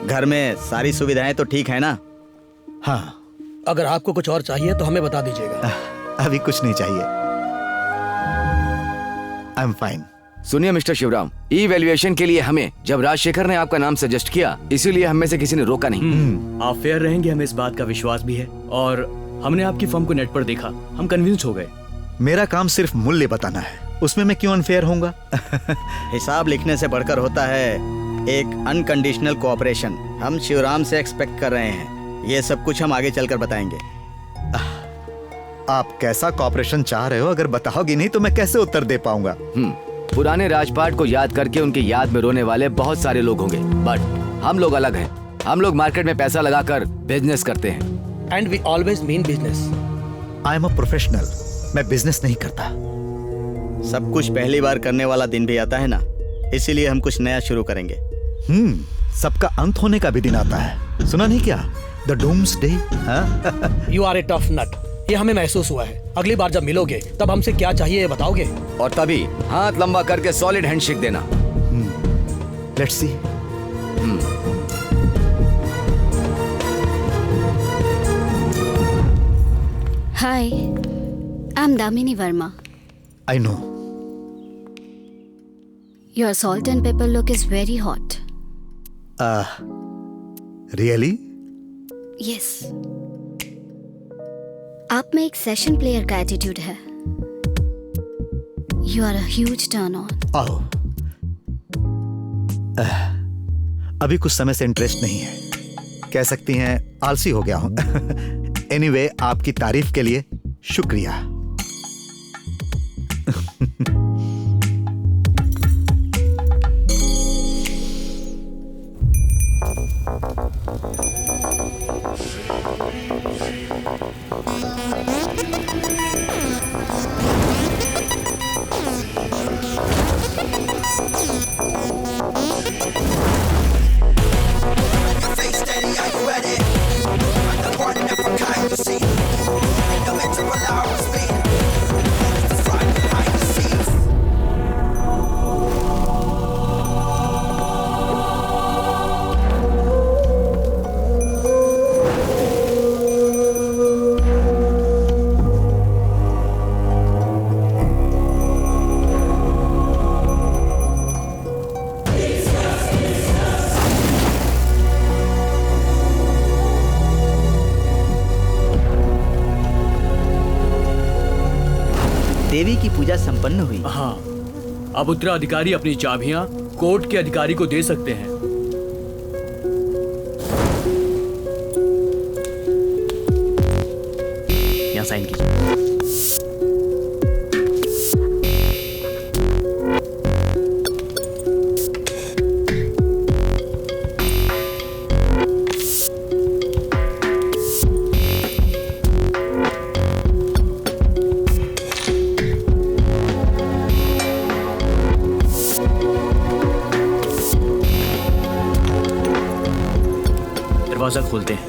घर में सारी सुविधाएं तो ठीक है ना? हाँ, अगर आपको कुछ और चाहिए तो हमें बता दीजिएगा। अभी कुछ नहीं चाहिए, आई एम फाइन। सुनिए मिस्टर शिवराम, ई वैल्यूएशन के लिए हमें जब राजशेखर ने आपका नाम सजेस्ट किया, इसीलिए हम में से किसी ने रोका नहीं। आप फेयर रहेंगे, हमें इस बात का विश्वास भी है। और हमने आपकी फर्म को नेट पर देखा, हम कन्विंस हो गए। मेरा काम सिर्फ मूल्य बताना है, उसमें मैं क्यों अनफेयर होऊंगा? हिसाब लिखने से बढ़कर होता है एक अनकंडीशनल कोऑपरेशन। हम शिवराम से एक्सपेक्ट कर रहे हैं। ये सब कुछ हम आगे चलकर बताएंगे। आप कैसा कोऑपरेशन चाह रहे हो? अगर बताओगी नहीं तो मैं कैसे उत्तर दे पाऊंगा? पुराने राजपाट को याद करके उनकी याद में रोने वाले बहुत सारे लोग होंगे, बट हम लोग अलग हैं। हम लोग मार्केट में पैसा लगाकर बिजनेस करते हैं। And we always mean business. I am a professional. मैं बिजनेस नहीं करता। सब कुछ पहली बार करने वाला दिन भी आता है ना, इसीलिए हम कुछ नया शुरू करेंगे। सबका अंत होने का भी दिन आता है। सुना नहीं क्या? The doomsday. You are a tough nut. ये हमें महसूस हुआ है। अगली बार जब मिलोगे तब हमसे क्या चाहिए ये बताओगे? और तभी हाथ लंबा करके सॉलिड हैंडशेक देना। Let's see. Hi, I'm Damini Verma. I know. Your salt and pepper look is very hot. Really? Yes. आप में एक सेशन प्लेयर का एटीट्यूड है. You are a huge turn on. आओ. अभी कुछ समय से इंटरेस्ट नहीं है. कह सकती हैं आलसी हो गया हूं. एनीवे, आपकी तारीफ के लिए शुक्रिया. Stay steady, I go देवी की पूजा संपन्न हुई। हाँ, अब उत्तराधिकारी अपनी चाबियां कोर्ट के अधिकारी को दे सकते हैं। यहाँ साइन कीजिए। दरवाजा खोलते हैं।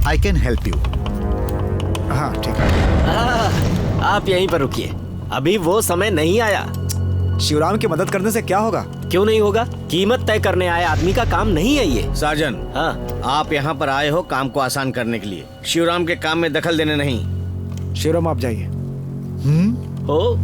I can help you. हाँ ठीक है। आप यहीं पर रुकिए, अभी वो समय नहीं आया। शिवराम की मदद करने से क्या होगा? क्यों नहीं होगा? कीमत तय करने आए आदमी का काम नहीं है ये। साजन, हाँ, आप यहाँ पर आए हो काम को आसान करने के लिए, शिवराम के काम में दखल देने नहीं। शिवराम आप जाइए। हो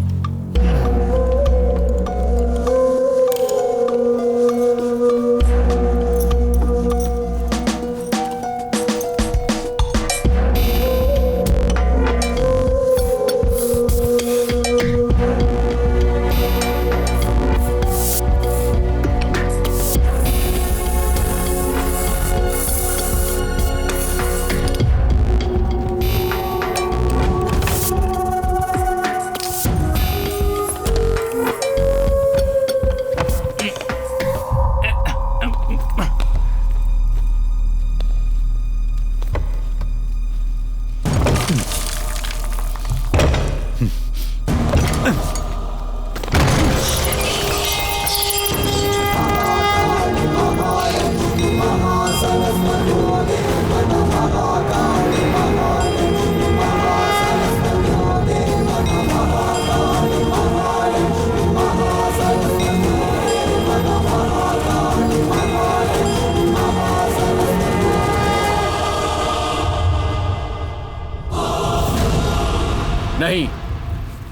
नहीं,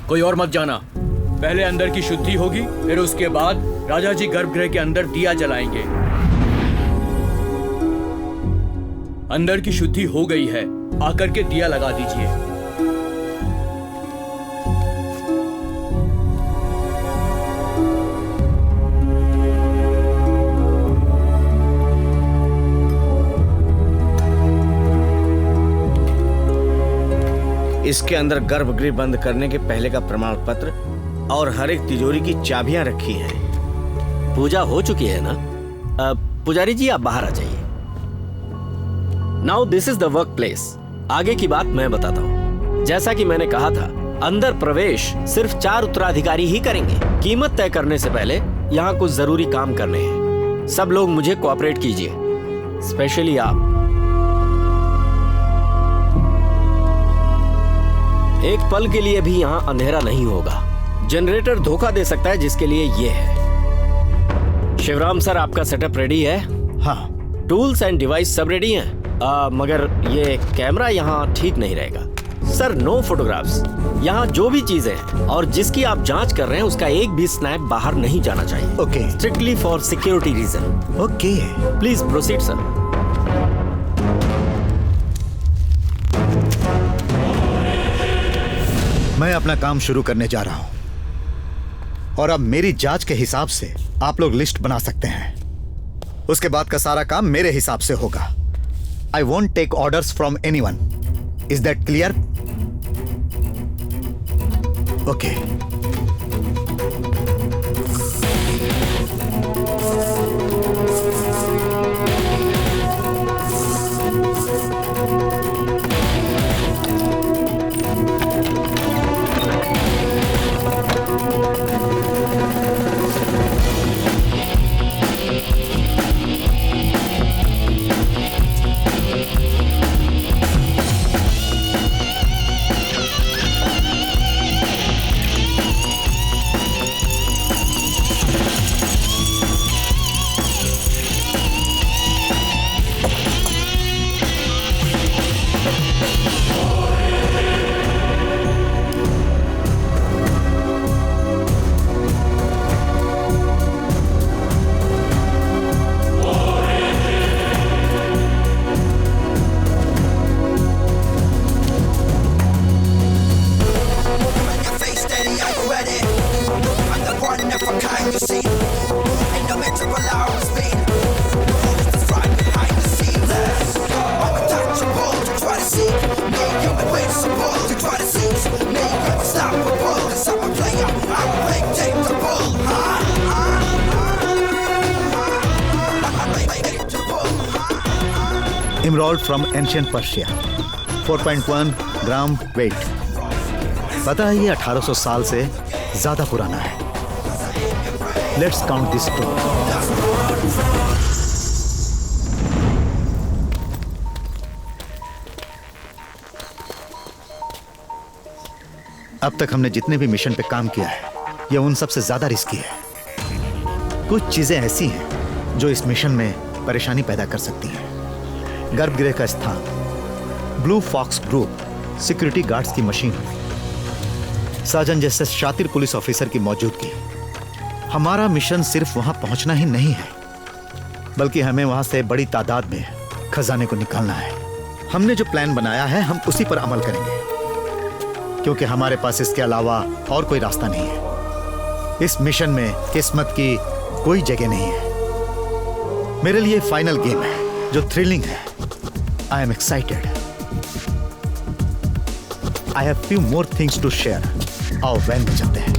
कोई और मत जाना। पहले अंदर की शुद्धि होगी, फिर उसके बाद राजा जी गर्भगृह के अंदर दिया जलाएंगे। अंदर की शुद्धि हो गई है, आकर के दिया लगा दीजिए। इसके अंदर गर्भगृह बंद करने के पहले का प्रमाण पत्र और हर एक तिजोरी की चाबियां रखी हैं। पूजा हो चुकी है ना? पुजारी जी आप बाहर आ जाइए। Now this is the work place. आगे की बात मैं बताता हूँ। जैसा कि मैंने कहा था, अंदर प्रवेश सिर्फ 4 उत्तराधिकारी ही करेंगे। कीमत तय करने से पहले यहाँ कुछ जरूरी काम करने हैं। सब लोग मुझे कोऑपरेट कीजिए, स्पेशली आप। एक पल के लिए भी यहाँ अंधेरा नहीं होगा। जनरेटर धोखा दे सकता है, जिसके लिए ये है। शिवराम सर, आपका सेटअप रेडी है? हाँ। टूल्स एंड डिवाइस सब रेडी हैं। मगर ये कैमरा यहाँ ठीक नहीं रहेगा। Sir, no photographs. यहाँ जो भी चीजें हैं और जिसकी आप जांच कर रहे हैं, उसका एक भी स्नैप बाहर नहीं जाना चाहिए। Okay. Strictly for security reason. Okay. Please proceed sir. मैं अपना काम शुरू करने जा रहा हूं और अब मेरी जांच के हिसाब से आप लोग लिस्ट बना सकते हैं। उसके बाद का सारा काम मेरे हिसाब से होगा। I won't take orders from anyone. Is that clear? Okay. emerald from ancient Persia, 4.1 gram weight. पता है ये 1800 साल से ज्यादा पुराना है। Let's count this too. अब तक हमने जितने भी मिशन पे काम किया है, ये उन सबसे ज्यादा रिस्की है। कुछ चीजें ऐसी हैं जो इस मिशन में परेशानी पैदा कर सकती हैं। गर्भगृह का स्थान, Blue Fox group, security guards की मशीन, साजन जैसे शातिर पुलिस ऑफिसर की मौजूदगी। हमारा मिशन सिर्फ वहां पहुंचना ही नहीं है, बल्कि हमें वहां से बड़ी तादाद में खजाने को निकालना है। हमने जो प्लान बनाया है हम उसी पर अमल करेंगे, क्योंकि हमारे पास इसके अलावा और कोई रास्ता नहीं है। इस मिशन में किस्मत की कोई जगह नहीं है। मेरे लिए फाइनल गेम है जो थ्रिलिंग है। I am excited. I have few more things to share. आओ वैन में चलते हैं।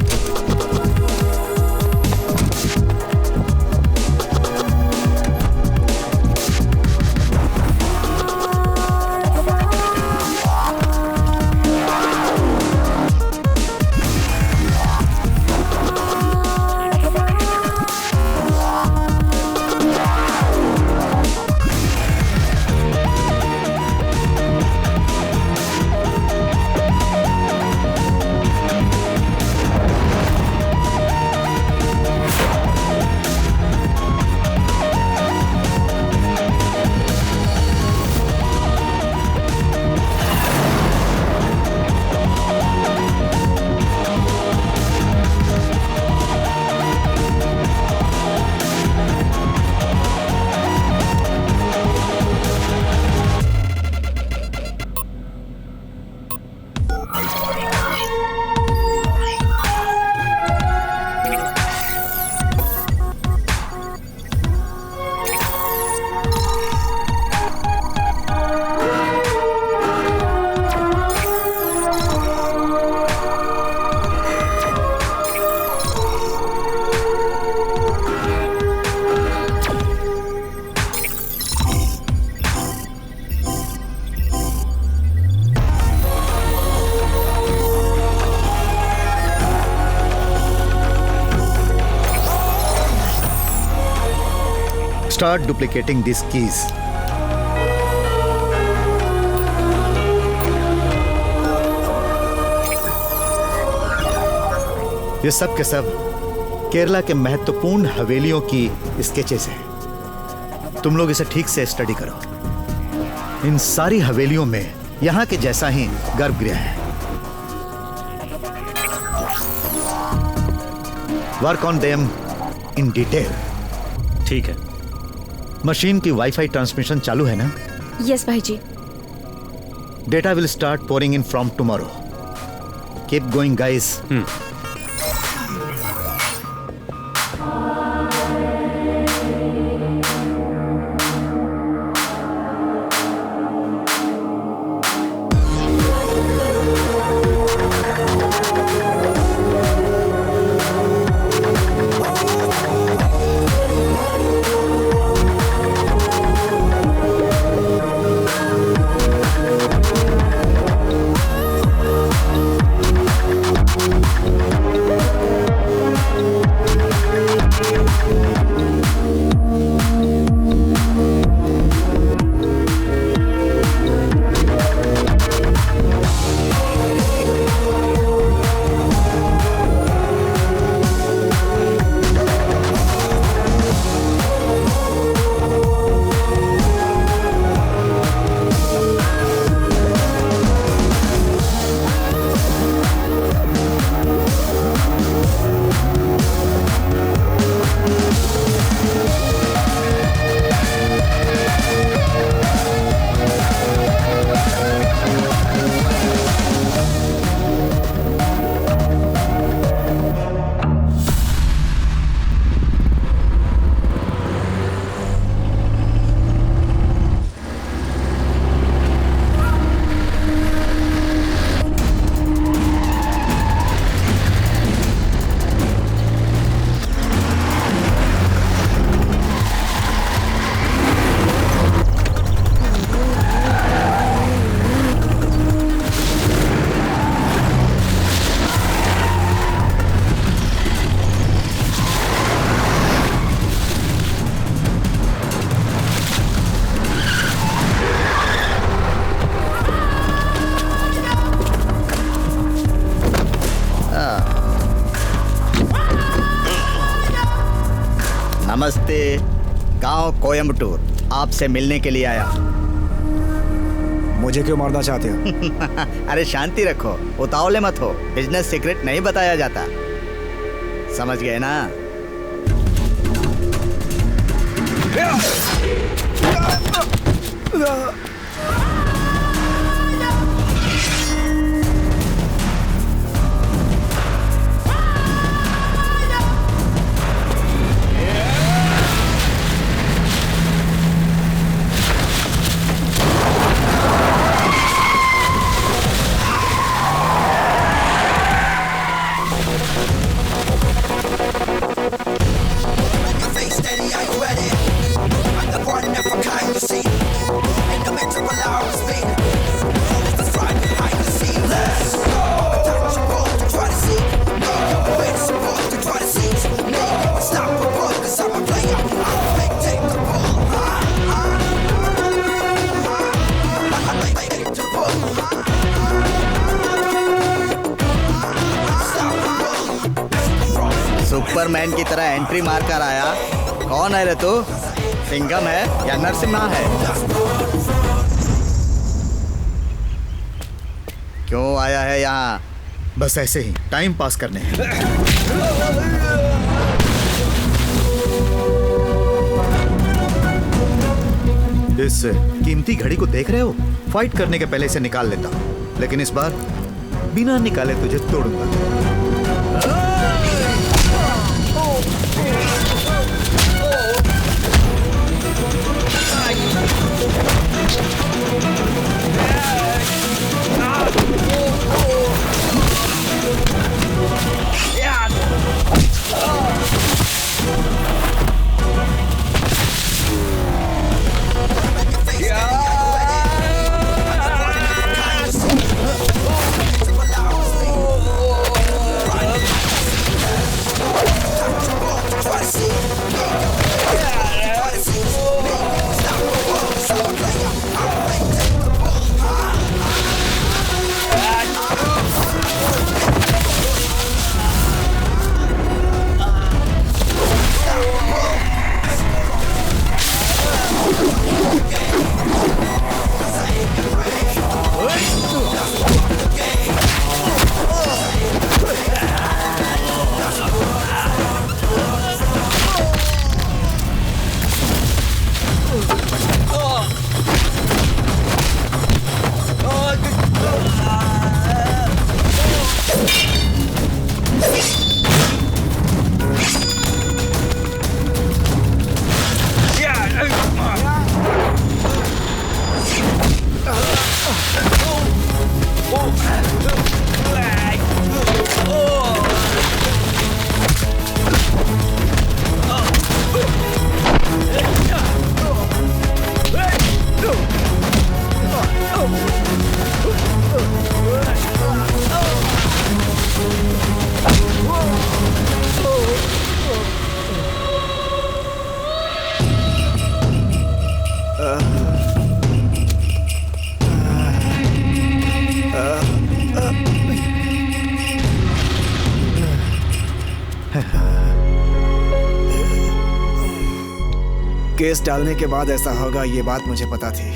Start duplicating these keys. ये सब के सब केरला के महत्वपूर्ण हवेलियों की स्केचेस हैं। तुम लोग इसे ठीक से स्टडी करो। इन सारी हवेलियों में यहाँ के जैसा ही गर्भगृह है। Work on them in detail. ठीक है। मशीन की वाईफाई ट्रांसमिशन चालू है ना? यस भाई जी। Data will start pouring in from tomorrow. Keep going guys. नमस्ते। गांव कोयम्बटूर आपसे मिलने के लिए आया। मुझे क्यों मारना चाहते हो? अरे शांति रखो, उतावले मत हो। बिजनेस सीक्रेट नहीं बताया जाता, समझ गए ना? सुपरमैन की तरह एंट्री मारकर आया। कौन है रे तू? सिंघम है या नरसिम्हा है? क्यों आया है यहाँ? बस ऐसे ही टाइम पास करने। इस कीमती घड़ी को देख रहे हो? फाइट करने के पहले इसे निकाल लेता हूं, लेकिन इस बार बिना निकाले तुझे तोड़ूंगा। केस डालने के बाद ऐसा होगा, ये बात मुझे पता थी।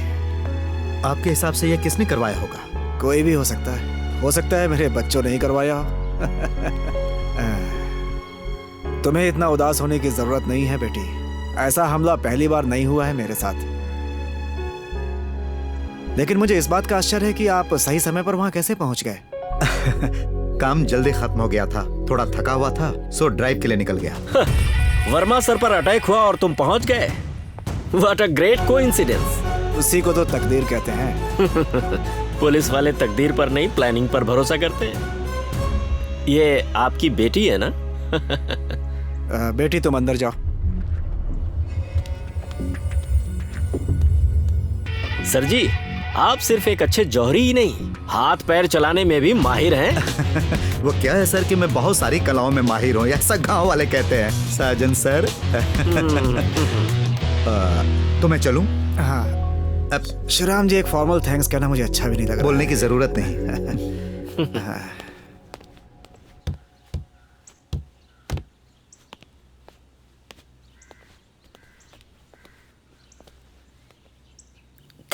आपके हिसाब से यह किसने करवाया होगा? कोई भी हो सकता है। हो सकता है मेरे बच्चों ने ही करवाया हो। तुम्हें इतना उदास होने की जरूरत नहीं है बेटी। ऐसा हमला पहली बार नहीं हुआ है मेरे साथ। लेकिन मुझे इस बात का आश्चर्य है कि आप सही समय पर वहां कैसे पहुंच गए? काम जल्दी खत्म हो गया था, थोड़ा थका हुआ था, सो ड्राइव के लिए निकल गया। वर्मा सर पर अटैक हुआ और तुम पहुंच गए। What a great coincidence! उसी को तो तकदीर कहते हैं। पुलिस वाले तकदीर पर नहीं, प्लानिंग पर भरोसा करते हैं। ये आपकी बेटी है ना? बेटी तुम अंदर जाओ। सर जी, आप सिर्फ एक अच्छे जौहरी ही नहीं, हाथ पैर चलाने में भी माहिर हैं। वो क्या है सर कि मैं बहुत सारी कलाओं में माहिर हूँ, ऐसा गांव वाले कहते हैं। साजन सर। तो मैं चलूं? हाँ। अब श्रीराम जी, एक फॉर्मल थैंक्स कहना मुझे अच्छा भी नहीं लग रहा। बोलने की जरूरत नहीं।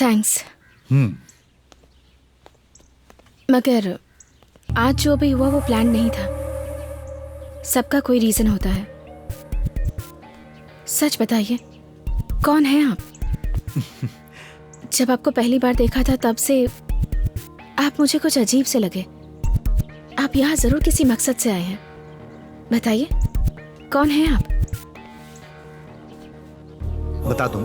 थैंक्स। मगर आज जो भी हुआ वो प्लान नहीं था। सबका कोई रीजन होता है। सच बताइए, कौन है आप? जब आपको पहली बार देखा था तब से आप मुझे कुछ अजीब से लगे। आप यहाँ जरूर किसी मकसद से आए हैं। बताइए, कौन है आप? बता दूं?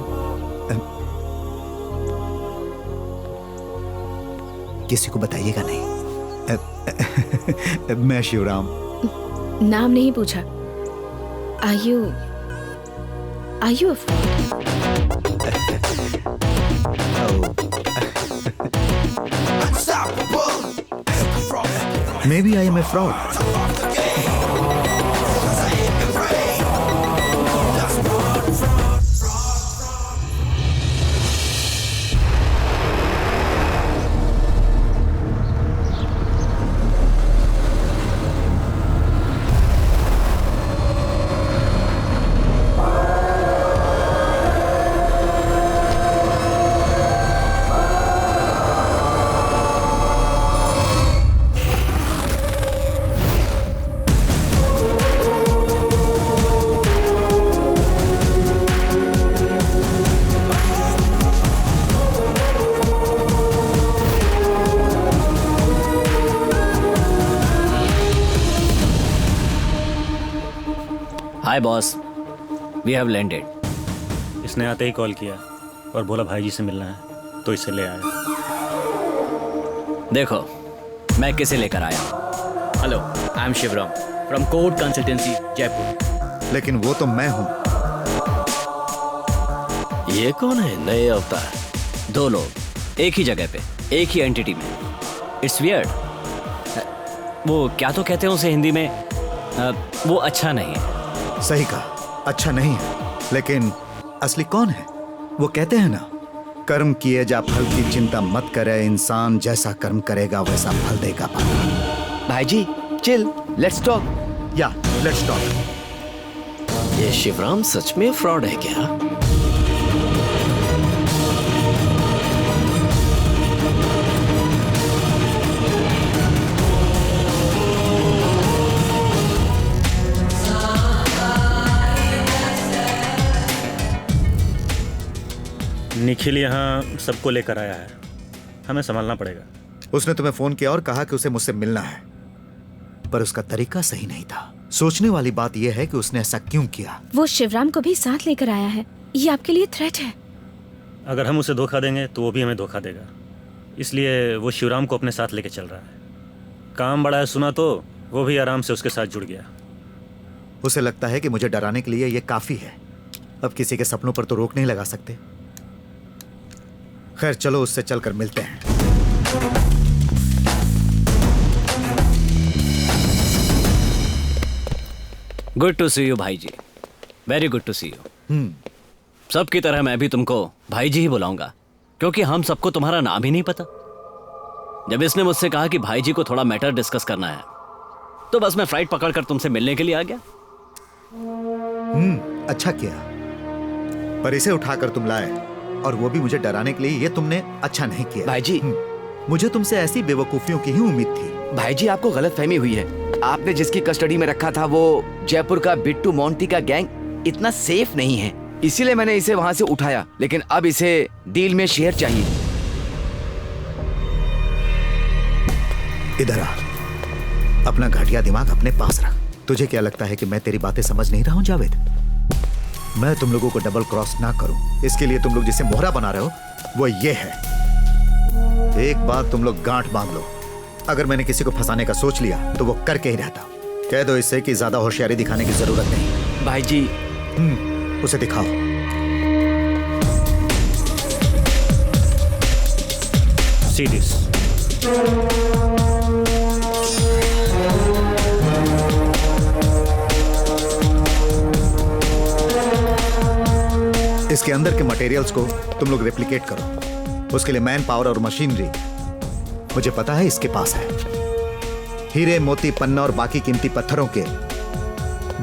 किसी को बताइएगा नहीं। मैं शिवराम। नाम नहीं पूछा। Are you a Maybe I am a fraud. Hi boss, we have landed. इसने आते ही कॉल किया और बोला भाई जी से मिलना है, तो इसे ले आया। देखो, मैं किसे लेकर आया। Hello, I am Shivram from court consultancy Jaipur. लेकिन वो तो मैं हूं। ये कौन है? नए अवतार। दो लोग एक ही जगह पे, एक ही एंटिटी में। It's weird. वो क्या तो कहते हैं उसे हिंदी में, वो अच्छा नहीं है। सही कहा, अच्छा नहीं है। लेकिन असली कौन है? वो कहते हैं ना, कर्म किए जा फल की चिंता मत करे, इंसान जैसा कर्म करेगा वैसा फल देगा। भाई जी चिल, लेट्स टॉक। या लेट्स टॉक। ये शिवराम सच में फ्रॉड है क्या? निखिल यहाँ सबको लेकर आया है, हमें संभालना पड़ेगा। उसने तुम्हें फोन किया और कहा कि उसे मुझसे मिलना है, पर उसका तरीका सही नहीं था। सोचने वाली बात यह है कि उसने ऐसा क्यों किया। वो शिवराम को भी साथ लेकर आया है। ये आपके लिए थ्रेट है। अगर हम उसे धोखा देंगे तो वो भी हमें धोखा देगा, इसलिए वो शिवराम को अपने साथ लेके चल रहा है। काम बड़ा है सुना तो वो भी आराम से उसके साथ जुड़ गया। उसे लगता है कि मुझे डराने के लिए यह काफी है। अब किसी के सपनों पर तो रोक नहीं लगा सकते। खैर चलो उससे चलकर मिलते हैं। गुड टू सी यू भाई जी, very good to see you. सबकी तरह मैं भी तुमको भाई जी ही बुलाऊंगा, क्योंकि हम सबको तुम्हारा नाम ही नहीं पता। जब इसने मुझसे कहा कि भाई जी को थोड़ा मैटर डिस्कस करना है, तो बस मैं फ्लाइट पकड़कर तुमसे मिलने के लिए आ गया। अच्छा किया, पर इसे उठाकर तुम लाए, और वो भी मुझे डराने के लिए। ये तुमने अच्छा नहीं किया। भाई जी, मुझे तुमसे ऐसी बेवकूफियों की ही उम्मीद थी। भाई जी आपको गलतफहमी हुई है। आपने जिसकी कस्टडी में रखा था वो जयपुर का बिट्टू मोंटी का गैंग इतना सेफ नहीं है, इसीलिए मैंने इसे वहां से उठाया। लेकिन अब इसे डील में शेयर चाहिए। इधर आ, अपना घटिया दिमाग अपने पास रख। तुझे क्या लगता है कि मैं तेरी बातें समझ नहीं रहा हूं जावेद? मैं तुम लोगों को डबल क्रॉस ना करूं, इसके लिए तुम लोग जिसे मोहरा बना रहे हो वो ये है। एक बात तुम लोग गांठ बांध लो, अगर मैंने किसी को फंसाने का सोच लिया तो वो करके ही रहता। कह दो इससे कि ज्यादा होशियारी दिखाने की जरूरत नहीं। भाई जी उसे दिखाओ। See this. इसके अंदर के मटेरियल्स को तुम लोग रेप्लिकेट करो। उसके लिए मैन पावर और मशीनरी मुझे पता है इसके पास है। हीरे, मोती, पन्ना और बाकी कीमती पत्थरों के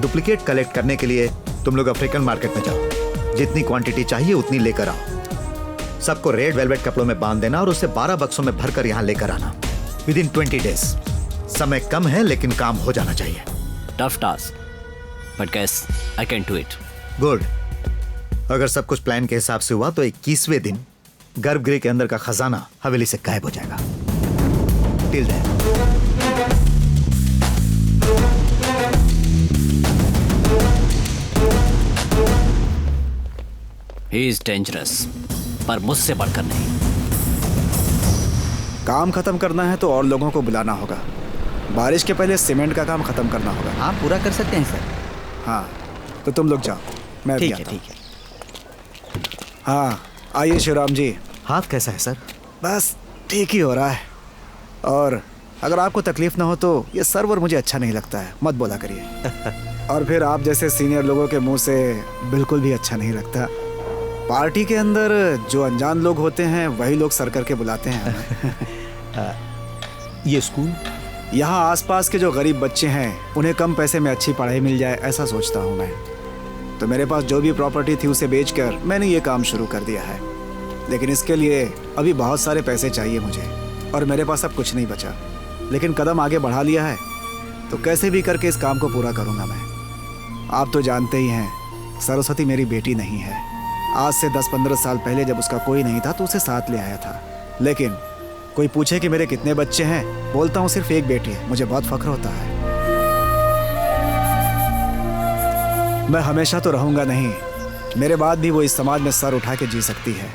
डुप्लीकेट कलेक्ट करने के लिए तुम लोग अफ्रीकन मार्केट में जाओ। जितनी क्वांटिटी चाहिए उतनी लेकर आओ। सबको रेड वेलवेट कपड़ों में बांध देना और उसे 12 बक्सों में भरकर यहाँ लेकर आना विदिन 20 डेज। समय कम है लेकिन काम हो जाना चाहिए। Tough task but guess I can do it. Good. अगर सब कुछ प्लान के हिसाब से हुआ तो 21वें दिन गर्भगृह के अंदर का खजाना हवेली से गायब हो जाएगा। Till then he is dangerous, पर मुझसे बढ़कर नहीं। काम खत्म करना है तो और लोगों को बुलाना होगा। बारिश के पहले सीमेंट का काम खत्म करना होगा। हाँ पूरा कर सकते हैं सर। हाँ तो तुम लोग जाओ, मैं भी ठीक है आता हूँ। ठीक है। हाँ आइए शिवराम जी। हाथ कैसा है सर? बस ठीक ही हो रहा है। और अगर आपको तकलीफ ना हो तो ये सर्वर मुझे अच्छा नहीं लगता है, मत बोला करिए। और फिर आप जैसे सीनियर लोगों के मुंह से बिल्कुल भी अच्छा नहीं लगता। पार्टी के अंदर जो अनजान लोग होते हैं वही लोग सर करके बुलाते हैं हमें। ये स्कूल यहाँ आसपास के जो गरीब बच्चे हैं उन्हें कम पैसे में अच्छी पढ़ाई मिल जाए, ऐसा सोचता हूँ मैं। तो मेरे पास जो भी प्रॉपर्टी थी उसे बेचकर मैंने ये काम शुरू कर दिया है। लेकिन इसके लिए अभी बहुत सारे पैसे चाहिए मुझे और मेरे पास अब कुछ नहीं बचा। लेकिन कदम आगे बढ़ा लिया है तो कैसे भी करके इस काम को पूरा करूँगा मैं। आप तो जानते ही हैं सरस्वती मेरी बेटी नहीं है। आज से 10-15 साल पहले जब उसका कोई नहीं था तो उसे साथ ले आया था। लेकिन कोई पूछे कि मेरे कितने बच्चे हैं, बोलता हूँ सिर्फ एक बेटी है। मुझे बहुत फख्र होता है। मैं हमेशा तो रहूँगा नहीं, मेरे बाद भी वो इस समाज में सर उठा के जी सकती है।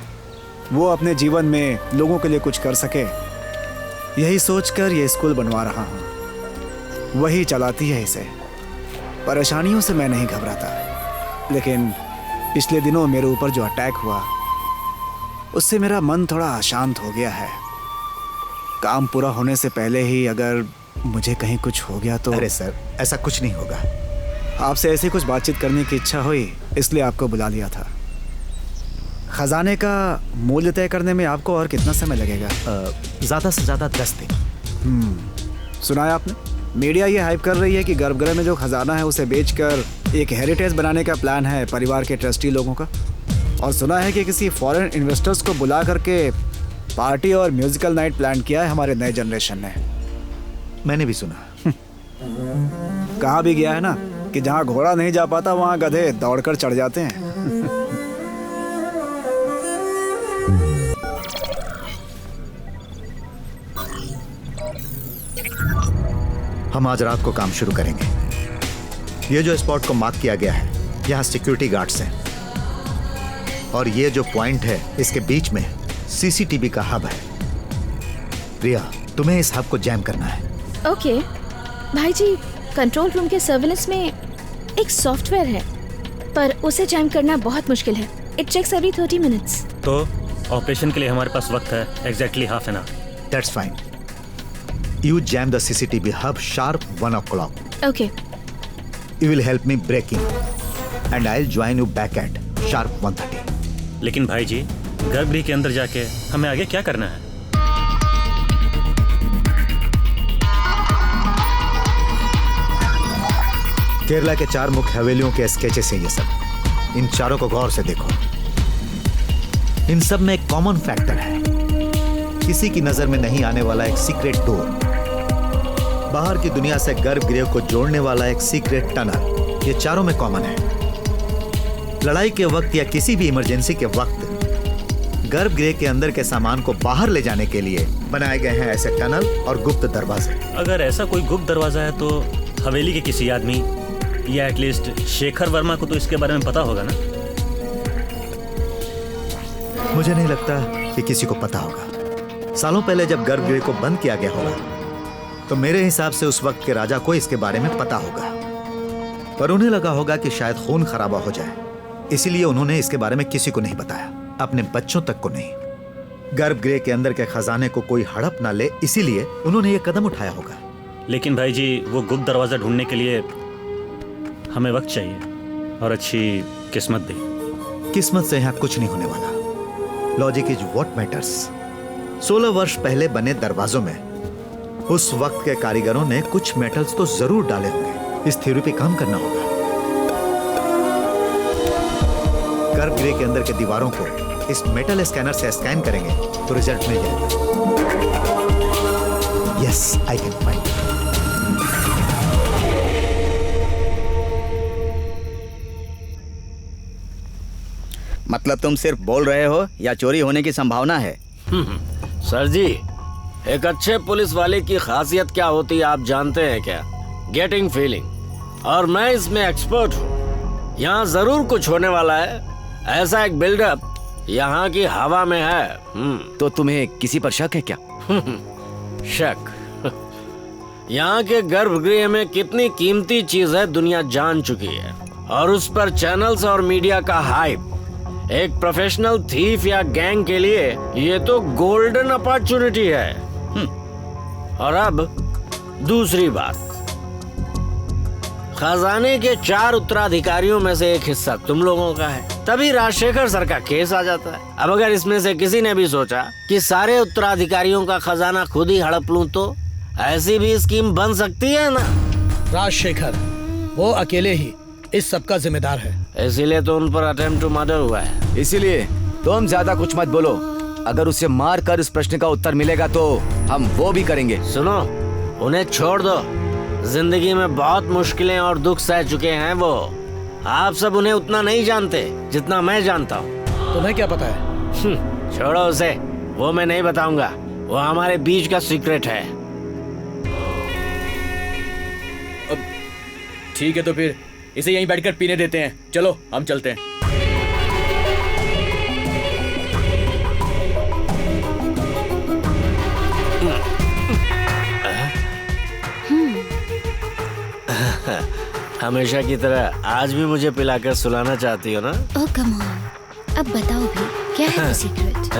वो अपने जीवन में लोगों के लिए कुछ कर सके, यही सोचकर ये स्कूल बनवा रहा हूँ। वही चलाती है इसे। परेशानियों से मैं नहीं घबराता, लेकिन पिछले दिनों मेरे ऊपर जो अटैक हुआ उससे मेरा मन थोड़ा अशांत हो गया है। काम पूरा होने से पहले ही अगर मुझे कहीं कुछ हो गया तो। अरे सर ऐसा कुछ नहीं होगा। आपसे ऐसी कुछ बातचीत करने की इच्छा हुई इसलिए आपको बुला लिया था। खजाने का मूल्य तय करने में आपको और कितना समय लगेगा? ज़्यादा से ज़्यादा 10 दिन। सुना है आपने? मीडिया ये हाइप कर रही है कि गर्भगृह में जो खजाना है उसे बेचकर एक हेरिटेज बनाने का प्लान है परिवार के ट्रस्टी लोगों का। और सुना है कि किसी फॉरेन इन्वेस्टर्स को बुला करके पार्टी और म्यूजिकल नाइट प्लान किया है हमारे नए जनरेशन ने। मैंने भी सुना। कहा भी गया है ना कि जहाँ घोड़ा नहीं जा पाता वहाँ गधे दौड़कर चढ़ जाते हैं। हम आज रात को काम शुरू करेंगे। ये जो स्पॉट को मार्क किया गया है यहाँ सिक्योरिटी गार्ड्स हैं और ये जो पॉइंट है इसके बीच में सीसीटीवी का हब है। रिया तुम्हें इस हब को जैम करना है। ओके भाई जी, कंट्रोल रूम के सर्विलेंस में एक सॉफ्टवेयर है पर उसे जैम करना बहुत मुश्किल है। It checks every 30 minutes. तो ऑपरेशन के लिए हमारे पास वक्त है exactly half an hour. That's fine. You jam the CCTV hub sharp 1 o'clock. Okay. You will help me break in, and I'll join you back at sharp 1:30. लेकिन भाई जी गर्भगृह के अंदर जाके हमें आगे क्या करना है? केरला के 4 मुख्य हवेलियों के स्केचेस हैं ये सब। इन चारों को गौर से देखो। इन सब में एक कॉमन फैक्टर है, किसी की नजर में नहीं आने वाला एक सीक्रेट डोर, बाहर की दुनिया से गर्भगृह को जोड़ने वाला एक सीक्रेट टनल। ये चारों में कॉमन है। लड़ाई के वक्त या किसी भी इमरजेंसी के वक्त गर्भगृह के अंदर के सामान को बाहर ले जाने के लिए बनाए गए हैं ऐसे टनल और गुप्त दरवाजे। अगर ऐसा कोई गुप्त दरवाजा है तो हवेली के किसी आदमी या एटलीस्ट शेखर वर्मा को तो इसके बारे में पता होगा ना? मुझे नहीं लगता कि किसी को पता होगा। सालों पहले जब गर्भगृह को बंद किया गया होगा तो मेरे हिसाब से उस वक्त के राजा को इसके बारे में पता होगा, पर उन्हें लगा होगा कि शायद खून खराबा हो जाए, इसीलिए उन्होंने इसके बारे में किसी को नहीं बताया, अपने बच्चों तक को नहीं। गर्भगृह के अंदर के खजाने को कोई हड़प ना ले, इसीलिए उन्होंने ये कदम उठाया होगा। लेकिन भाई जी वो गुप्त दरवाजा ढूंढने के लिए हमें वक्त चाहिए और अच्छी किस्मत भी। किस्मत से यहाँ कुछ नहीं होने वाला। Logic is what matters. 16 वर्ष पहले बने दरवाजों में उस वक्त के कारीगरों ने कुछ मेटल्स तो जरूर डाले होंगे। इस थ्योरी पे काम करना होगा। गर्भगृह के अंदर के दीवारों को इस मेटल स्कैनर से स्कैन करेंगे तो रिजल्ट मिल जाएगा। Yes, I can find. मतलब तुम सिर्फ बोल रहे हो या चोरी होने की संभावना है? सर जी, एक अच्छे पुलिस वाले की खासियत क्या होती है आप जानते हैं क्या? Getting feeling. और मैं इसमें एक्सपर्ट हूँ। यहाँ जरूर कुछ होने वाला है। ऐसा एक बिल्डअप यहाँ की हवा में है। तो तुम्हें किसी पर शक है क्या? शक? यहाँ के गर्भगृह में कितनी कीमती चीज है दुनिया जान चुकी है, और उस पर चैनल्स और मीडिया का हाइप। एक प्रोफेशनल थीफ या गैंग के लिए ये तो गोल्डन अपॉर्चुनिटी है। और अब दूसरी बात, खजाने के 4 उत्तराधिकारियों में से एक हिस्सा तुम लोगों का है, तभी राजशेखर सर का केस आ जाता है। अब अगर इसमें से किसी ने भी सोचा कि सारे उत्तराधिकारियों का खजाना खुद ही हड़प लूं, तो ऐसी भी स्कीम बन सकती है ना? राजशेखर वो अकेले ही इस सब का जिम्मेदार है, इसीलिए तो उन पर अटेम्प्ट टू मर्डर हुआ है। इसीलिए तुम ज्यादा कुछ मत बोलो। अगर उसे मार कर इस प्रश्न का उत्तर मिलेगा तो हम वो भी करेंगे। सुनो, उन्हें छोड़ दो। जिंदगी में बहुत मुश्किलें और दुख सह चुके हैं वो। आप सब उन्हें उतना नहीं जानते जितना मैं जानता हूँ। तुम्हें क्या पता है? छोड़ो उसे, वो मैं नहीं बताऊंगा। वो हमारे बीच का सीक्रेट है। ठीक है, तो फिर इसे यहीं बैठकर पीने देते हैं। चलो हम चलते हैं। हमेशा की तरह आज भी मुझे पिलाकर सुलाना चाहती हो ना? ओह कम ऑन, अब बताओ भी क्या है वो सीक्रेट?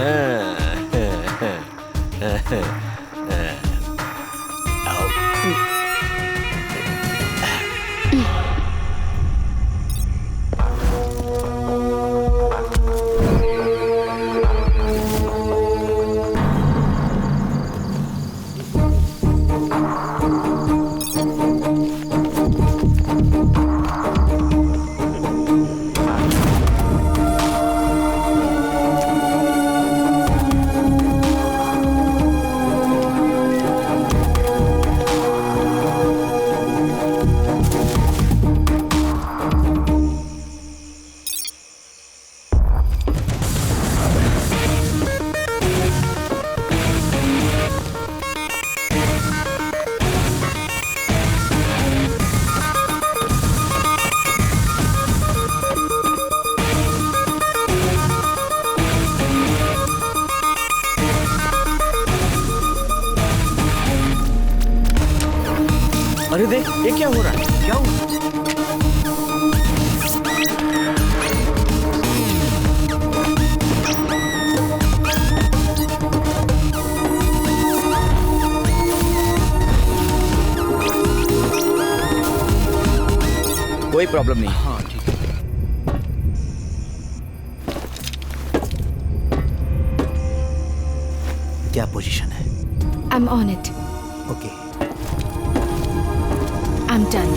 अरे देख, ये क्या हो रहा है? क्या हुआ? कोई प्रॉब्लम नहीं। हाँ ठीक है। क्या पोजीशन है? I'm on it. Okay. I'm done.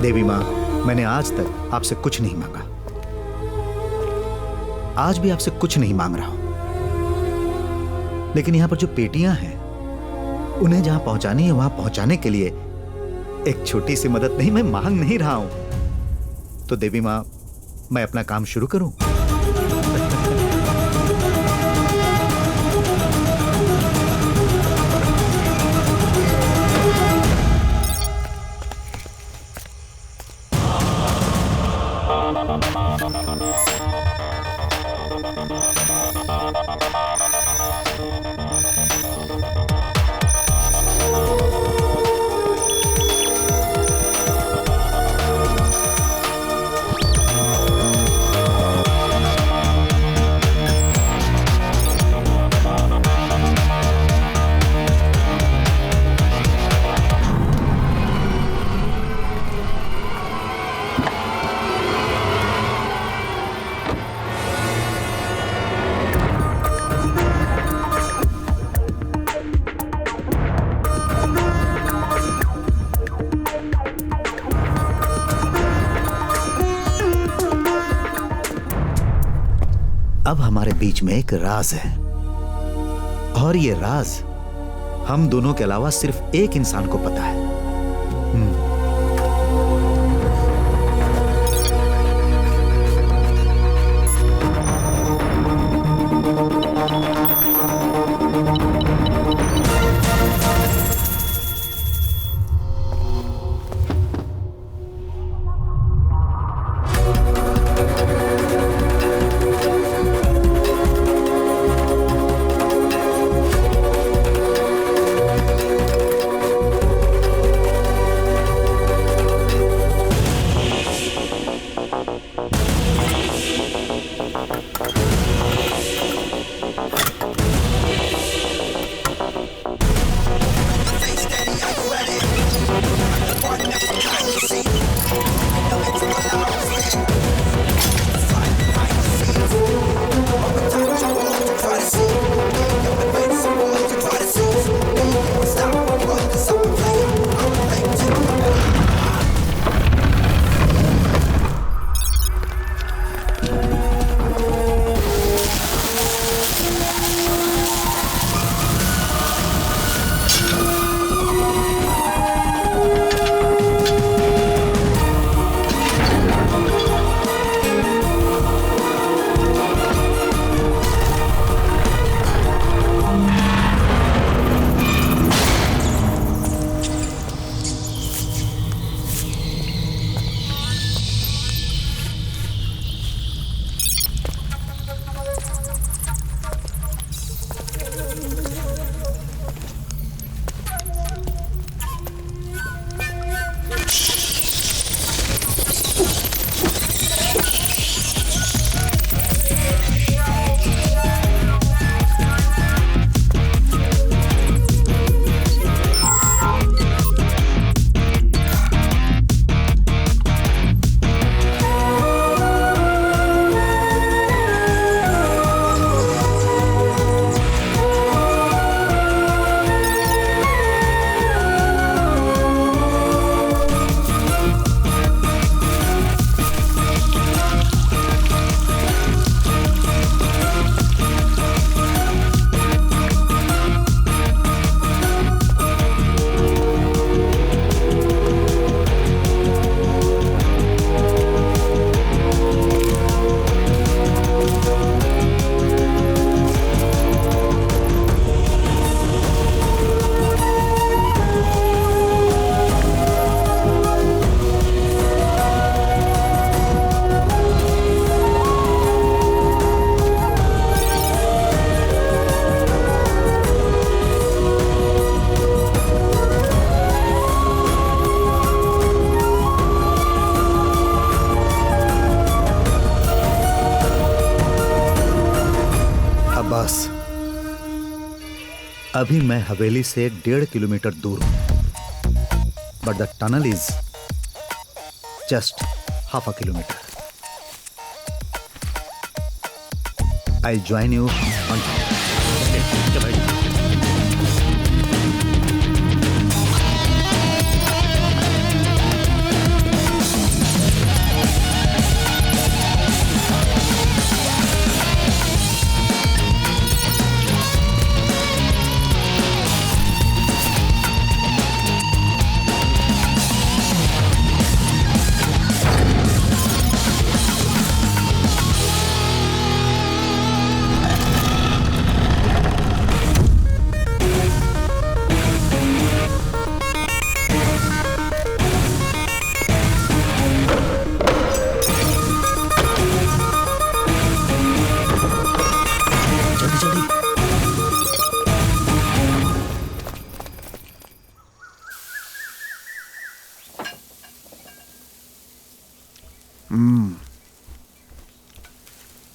देवी माँ, मैंने आज तक आपसे कुछ नहीं मांगा, आज भी आपसे कुछ नहीं मांग रहा हूं, लेकिन यहां पर जो पेटियां हैं उन्हें जहां पहुंचानी है वहां पहुंचाने के लिए एक छोटी सी मदद नहीं, मैं मांग नहीं रहा हूं। तो देवी माँ, मैं अपना काम शुरू करूं? अब हमारे बीच में एक राज है, और ये राज हम दोनों के अलावा सिर्फ एक इंसान को पता है। अभी मैं हवेली से 1.5 किलोमीटर दूर हूं, but the tunnel is just half a kilometer. I'll join you on top.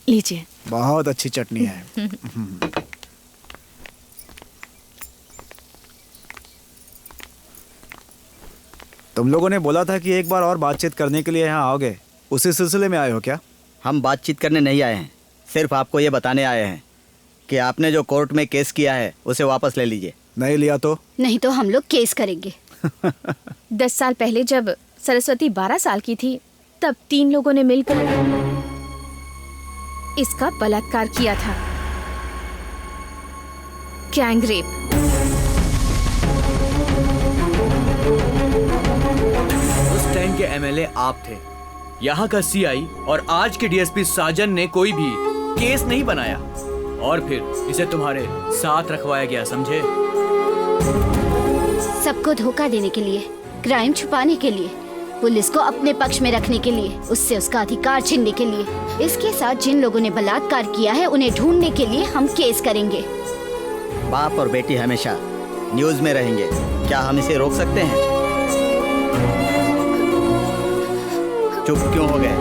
लीजिए। बहुत अच्छी चटनी है। तुम लोगों ने बोला था कि एक बार और बातचीत करने के लिए यहाँ आओगे, उसी सिलसिले में आए हो क्या? हम बातचीत करने नहीं आए हैं, सिर्फ आपको ये बताने आए हैं कि आपने जो कोर्ट में केस किया है उसे वापस ले लीजिए। नहीं लिया तो? नहीं तो हम लोग केस करेंगे। 10 साल पहले जब सरस्वती 12 साल की थी, तब 3 लोगों ने मिलकर इसका बलात्कार किया था। Gang rape. उस टाइम के एमएलए आप थे, यहाँ का सीआई और आज के डीएसपी साजन ने कोई भी केस नहीं बनाया और फिर इसे तुम्हारे साथ रखवाया गया, समझे? सबको धोखा देने के लिए, क्राइम छुपाने के लिए, पुलिस को अपने पक्ष में रखने के लिए, उससे उसका अधिकार छीनने के लिए। इसके साथ जिन लोगों ने बलात्कार किया है उन्हें ढूंढने के लिए हम केस करेंगे। बाप और बेटी हमेशा न्यूज में रहेंगे, क्या हम इसे रोक सकते हैं? चुप क्यों हो गए?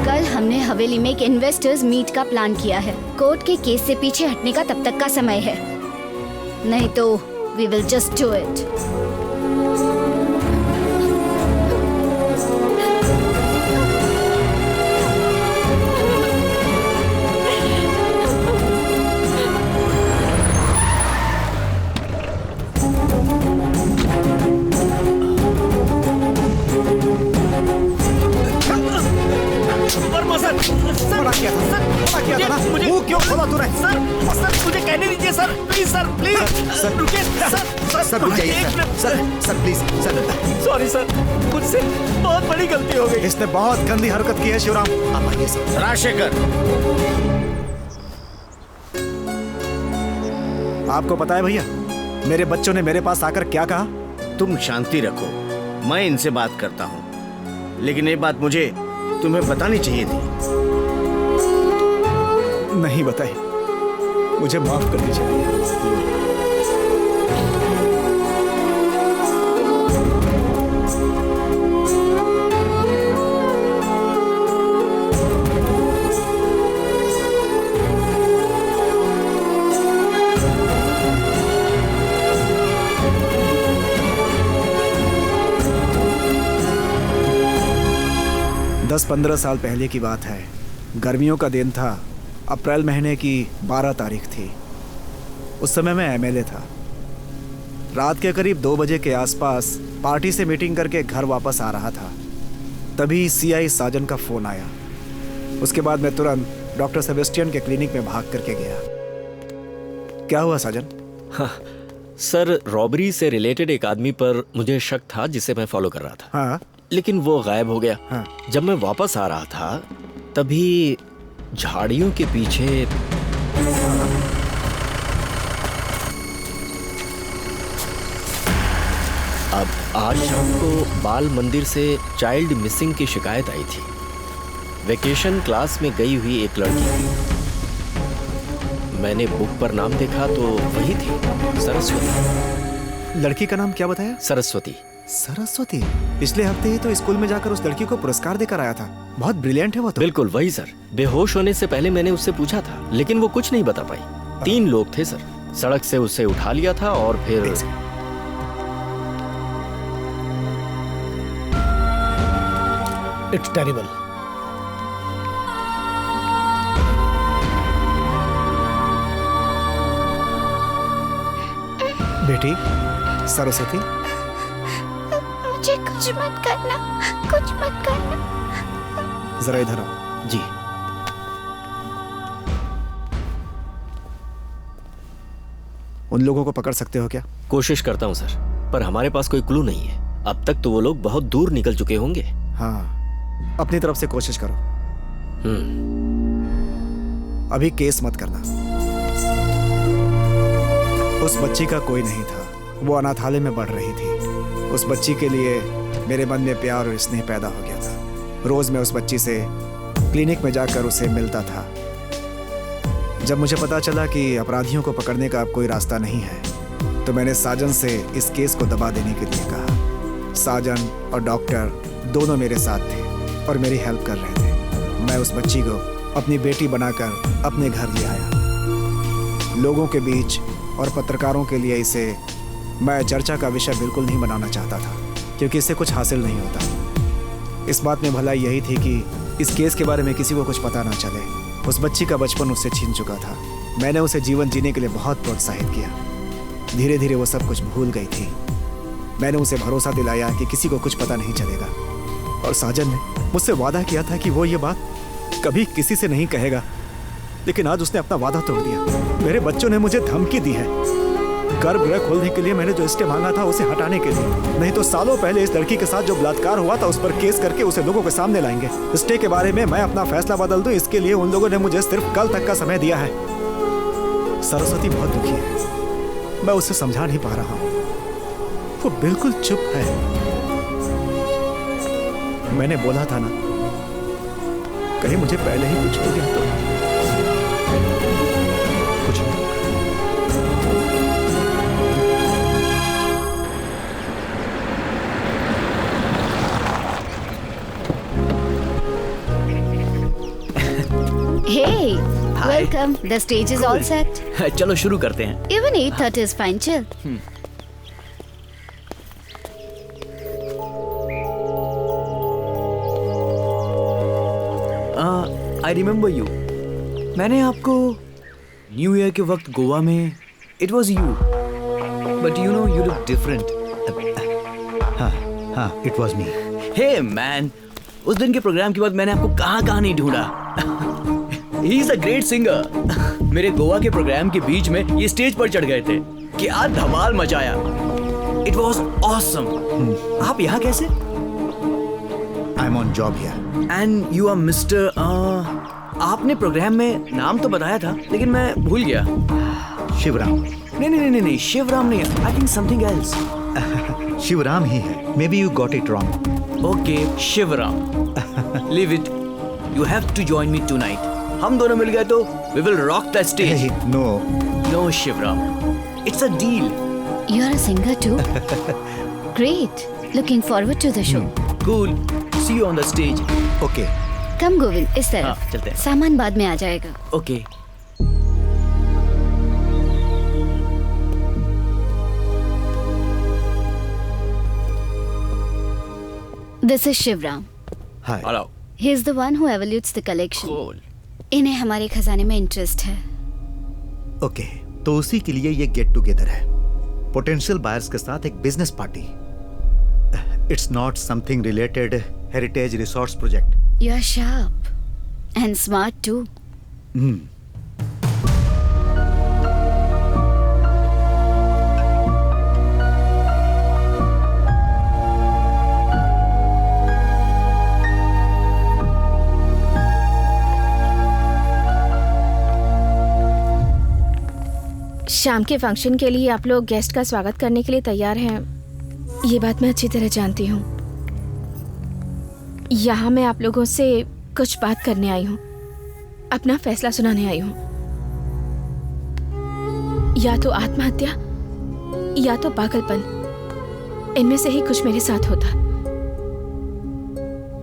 कल हमने हवेली में एक इन्वेस्टर्स मीट का प्लान किया है। कोर्ट के केस से पीछे हटने का तब तक का समय है, नहीं तो we will just do it. क्यों खोला तूने? सर मुझे कहने दीजिए सर, प्लीज सर, प्लीज रुकिए सर रुक जाइए sir please sir. Sorry sir, मुझसे बहुत बड़ी गलती हो गई। इसने बहुत गंदी हरकत की है शिवराम। आप आइए सर। राजशेखर, आपको पता है भैया, मेरे बच्चों ने मेरे पास आकर क्या कहा? तुम शांति रखो, मैं इनसे बात करता हूँ, लेकिन एक बात मुझे तुम्हें बतानी चाहिए थी। नहीं बताई, मुझे माफ कर दीजिए। 10-15 साल पहले की बात है। गर्मियों का दिन था, अप्रैल महीने की 12 तारीख थी। उस समय मैं एमएलए था। रात के करीब 2 बजे के आसपास पार्टी से मीटिंग करके घर वापस आ रहा था, तभी सीआई साजन का फ़ोन आया। उसके बाद मैं तुरंत डॉक्टर सेबेस्टियन के क्लिनिक में भाग करके गया। क्या हुआ साजन? हाँ, सर रॉबरी से रिलेटेड एक आदमी पर मुझे शक था जिसे मैं फॉलो कर रहा था। हाँ। लेकिन वो गायब हो गया। हाँ। जब मैं वापस आ रहा था तभी झाड़ियों के पीछे अब आज शाम को बाल मंदिर से चाइल्ड मिसिंग की शिकायत आई थी। वेकेशन क्लास में गई हुई एक लड़की थी। मैंने बुक पर नाम देखा तो वही थी, सरस्वती। लड़की का नाम क्या बताया? सरस्वती। सरस्वती? पिछले हफ्ते ही तो स्कूल में जाकर उस लड़की को पुरस्कार देकर आया था। बहुत ब्रिलियंट है वो तो। बिल्कुल वही सर। बेहोश होने से पहले मैंने उससे पूछा था, लेकिन वो कुछ नहीं बता पाई। 3 लोग थे सर, सड़क से उसे उठा लिया था और फिर इट्स टेरिबल। बेटी सरस्वती, मुझे कुछ मत करना, कुछ मत करना। जरा इधर आओ। जी। उन लोगों को पकड़ सकते हो क्या? कोशिश करता हूँ सर, पर हमारे पास कोई क्लू नहीं है। अब तक तो वो लोग बहुत दूर निकल चुके होंगे। हाँ, अपनी तरफ से कोशिश करो। अभी केस मत करना। उस बच्ची का कोई नहीं था, वो अनाथालय में बढ़ रही थी। उस बच्ची के लिए मेरे मन में प्यार और स्नेह पैदा हो गया था। रोज मैं उस बच्ची से क्लिनिक में जाकर उसे मिलता था। जब मुझे पता चला कि अपराधियों को पकड़ने का अब कोई रास्ता नहीं है, तो मैंने साजन से इस केस को दबा देने के लिए कहा। साजन और डॉक्टर दोनों मेरे साथ थे और मेरी हेल्प कर रहे थे। मैं उस बच्ची को अपनी बेटी बनाकर अपने घर ले आया। लोगों के बीच और पत्रकारों के लिए इसे मैं चर्चा का विषय बिल्कुल नहीं बनाना चाहता था, क्योंकि इससे कुछ हासिल नहीं होता। इस बात में भलाई यही थी कि इस केस के बारे में किसी को कुछ पता ना चले। उस बच्ची का बचपन उससे छीन चुका था। मैंने उसे जीवन जीने के लिए बहुत प्रोत्साहित किया। धीरे धीरे वो सब कुछ भूल गई थी। मैंने उसे भरोसा दिलाया कि किसी को कुछ पता नहीं चलेगा, और साजन ने मुझसे वादा किया था कि वो ये बात कभी किसी से नहीं कहेगा। लेकिन आज उसने अपना वादा तोड़ दिया। मेरे बच्चों ने मुझे धमकी दी है। गर्भगृह खोलने के लिए मैंने जो स्टे मांगा था उसे हटाने के लिए, नहीं तो सालों पहले इस लड़की के साथ जो बलात्कार हुआ था उस पर केस करके उसे लोगों के सामने लाएंगे। स्टे के बारे में मैं अपना फैसला बदल दूं, इसके लिए उन लोगों ने मुझे सिर्फ कल तक का समय दिया है। सरस्वती बहुत दुखी है, मैं उसे समझा नहीं पा रहा हूं। वो बिल्कुल चुप है। मैंने बोला था ना, कहीं मुझे पहले ही कुछ हो गया तो कुछ नहीं। Hey, welcome. The stage is all set. चलो शुरू करते हैं। Even 8:30 is fine. Chill. I remember you. मैंने आपको न्यू ईयर के वक्त गोवा में It was you. But you know you look different. हाँ, it was me. Hey man, उस दिन के प्रोग्राम के बाद मैंने आपको कहाँ नहीं ढूंढा। He is a great singer. मेरे गोवा के प्रोग्राम के बीच में ये स्टेज पर चढ़ गए थे। क्या धमाल मचाया। It was awesome. आप यहाँ कैसे? I'm on job here. And you are Mr. आपने प्रोग्राम में नाम तो बताया था, लेकिन मैं भूल गया। शिवराम। नहीं, शिवराम नहीं। I think something else. Shivram ही है। Maybe you got it wrong. Okay, Shivram. Leave it. You have to join me tonight. हम दोनों मिल गए तो we will rock the stage. Hey, no. No, Shivram. It's a deal. You are a singer too? Great. Looking forward to the show. Cool. See you on the stage. Okay. Come Govind, इस तरफ। हाँ, चलते हैं। सामान बाद में आ जाएगा। Okay. This is Shivram. Hi. Hello. He is the one who evaluates the collection. Cool. इन्हें हमारे खजाने में इंटरेस्ट है। Okay. तो उसी के लिए ये गेट टुगेदर है। पोटेंशियल बायर्स के साथ एक business party. It's not something related heritage resorts project. You are sharp and smart too. शाम के फंक्शन के लिए आप लोग गेस्ट का स्वागत करने के लिए तैयार हैं, ये बात मैं अच्छी तरह जानती हूँ। यहाँ मैं आप लोगों से कुछ बात करने आई हूँ, अपना फैसला सुनाने आई हूँ। या तो आत्महत्या या तो पागलपन, इनमें से ही कुछ मेरे साथ होता।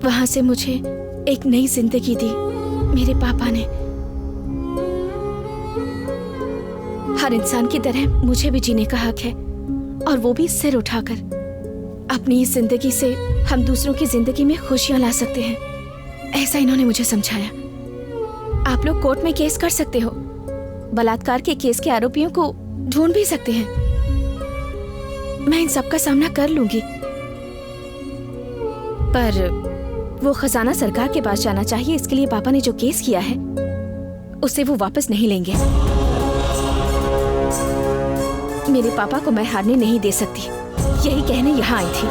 वहां से मुझे एक नई जिंदगी दी मेरे पापा ने। हर इंसान की तरह मुझे भी जीने का हक है, और वो भी सिर उठाकर। अपनी इस जिंदगी से हम दूसरों की जिंदगी में खुशियां ला सकते हैं, ऐसा इन्होंने मुझे समझाया। आप लोग कोर्ट में केस कर सकते हो, बलात्कार के केस के आरोपियों को ढूंढ भी सकते हैं। मैं इन सब का सामना कर लूंगी, पर वो खजाना सरकार के पास जाना चाहिए। इसके लिए पापा ने जो केस किया है उसे वो वापस नहीं लेंगे। मेरे पापा को मैं हारने नहीं दे सकती, यही कहने यहाँ आई थी।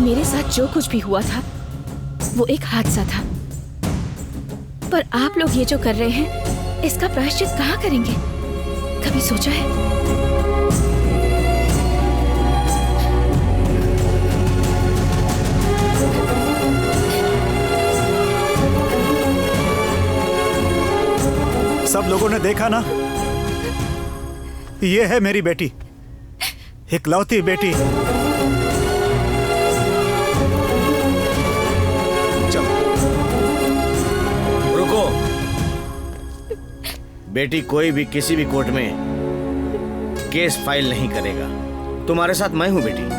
मेरे साथ जो कुछ भी हुआ था वो एक हादसा था, पर आप लोग ये जो कर रहे हैं इसका प्रायश्चित कहाँ करेंगे? कभी सोचा है? सब लोगों ने देखा ना, ये है मेरी बेटी। इकलौती बेटी। चलो रुको। बेटी कोई भी किसी भी कोर्ट में केस फाइल नहीं करेगा। तुम्हारे साथ मैं हूं बेटी।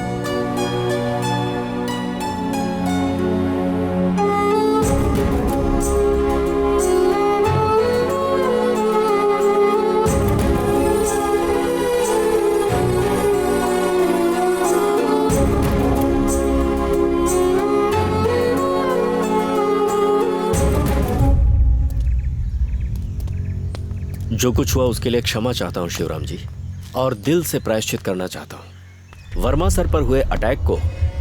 जो कुछ हुआ उसके लिए क्षमा चाहता हूं शिवराम जी, और दिल से प्रायश्चित करना चाहता हूं। वर्मा सर पर हुए अटैक को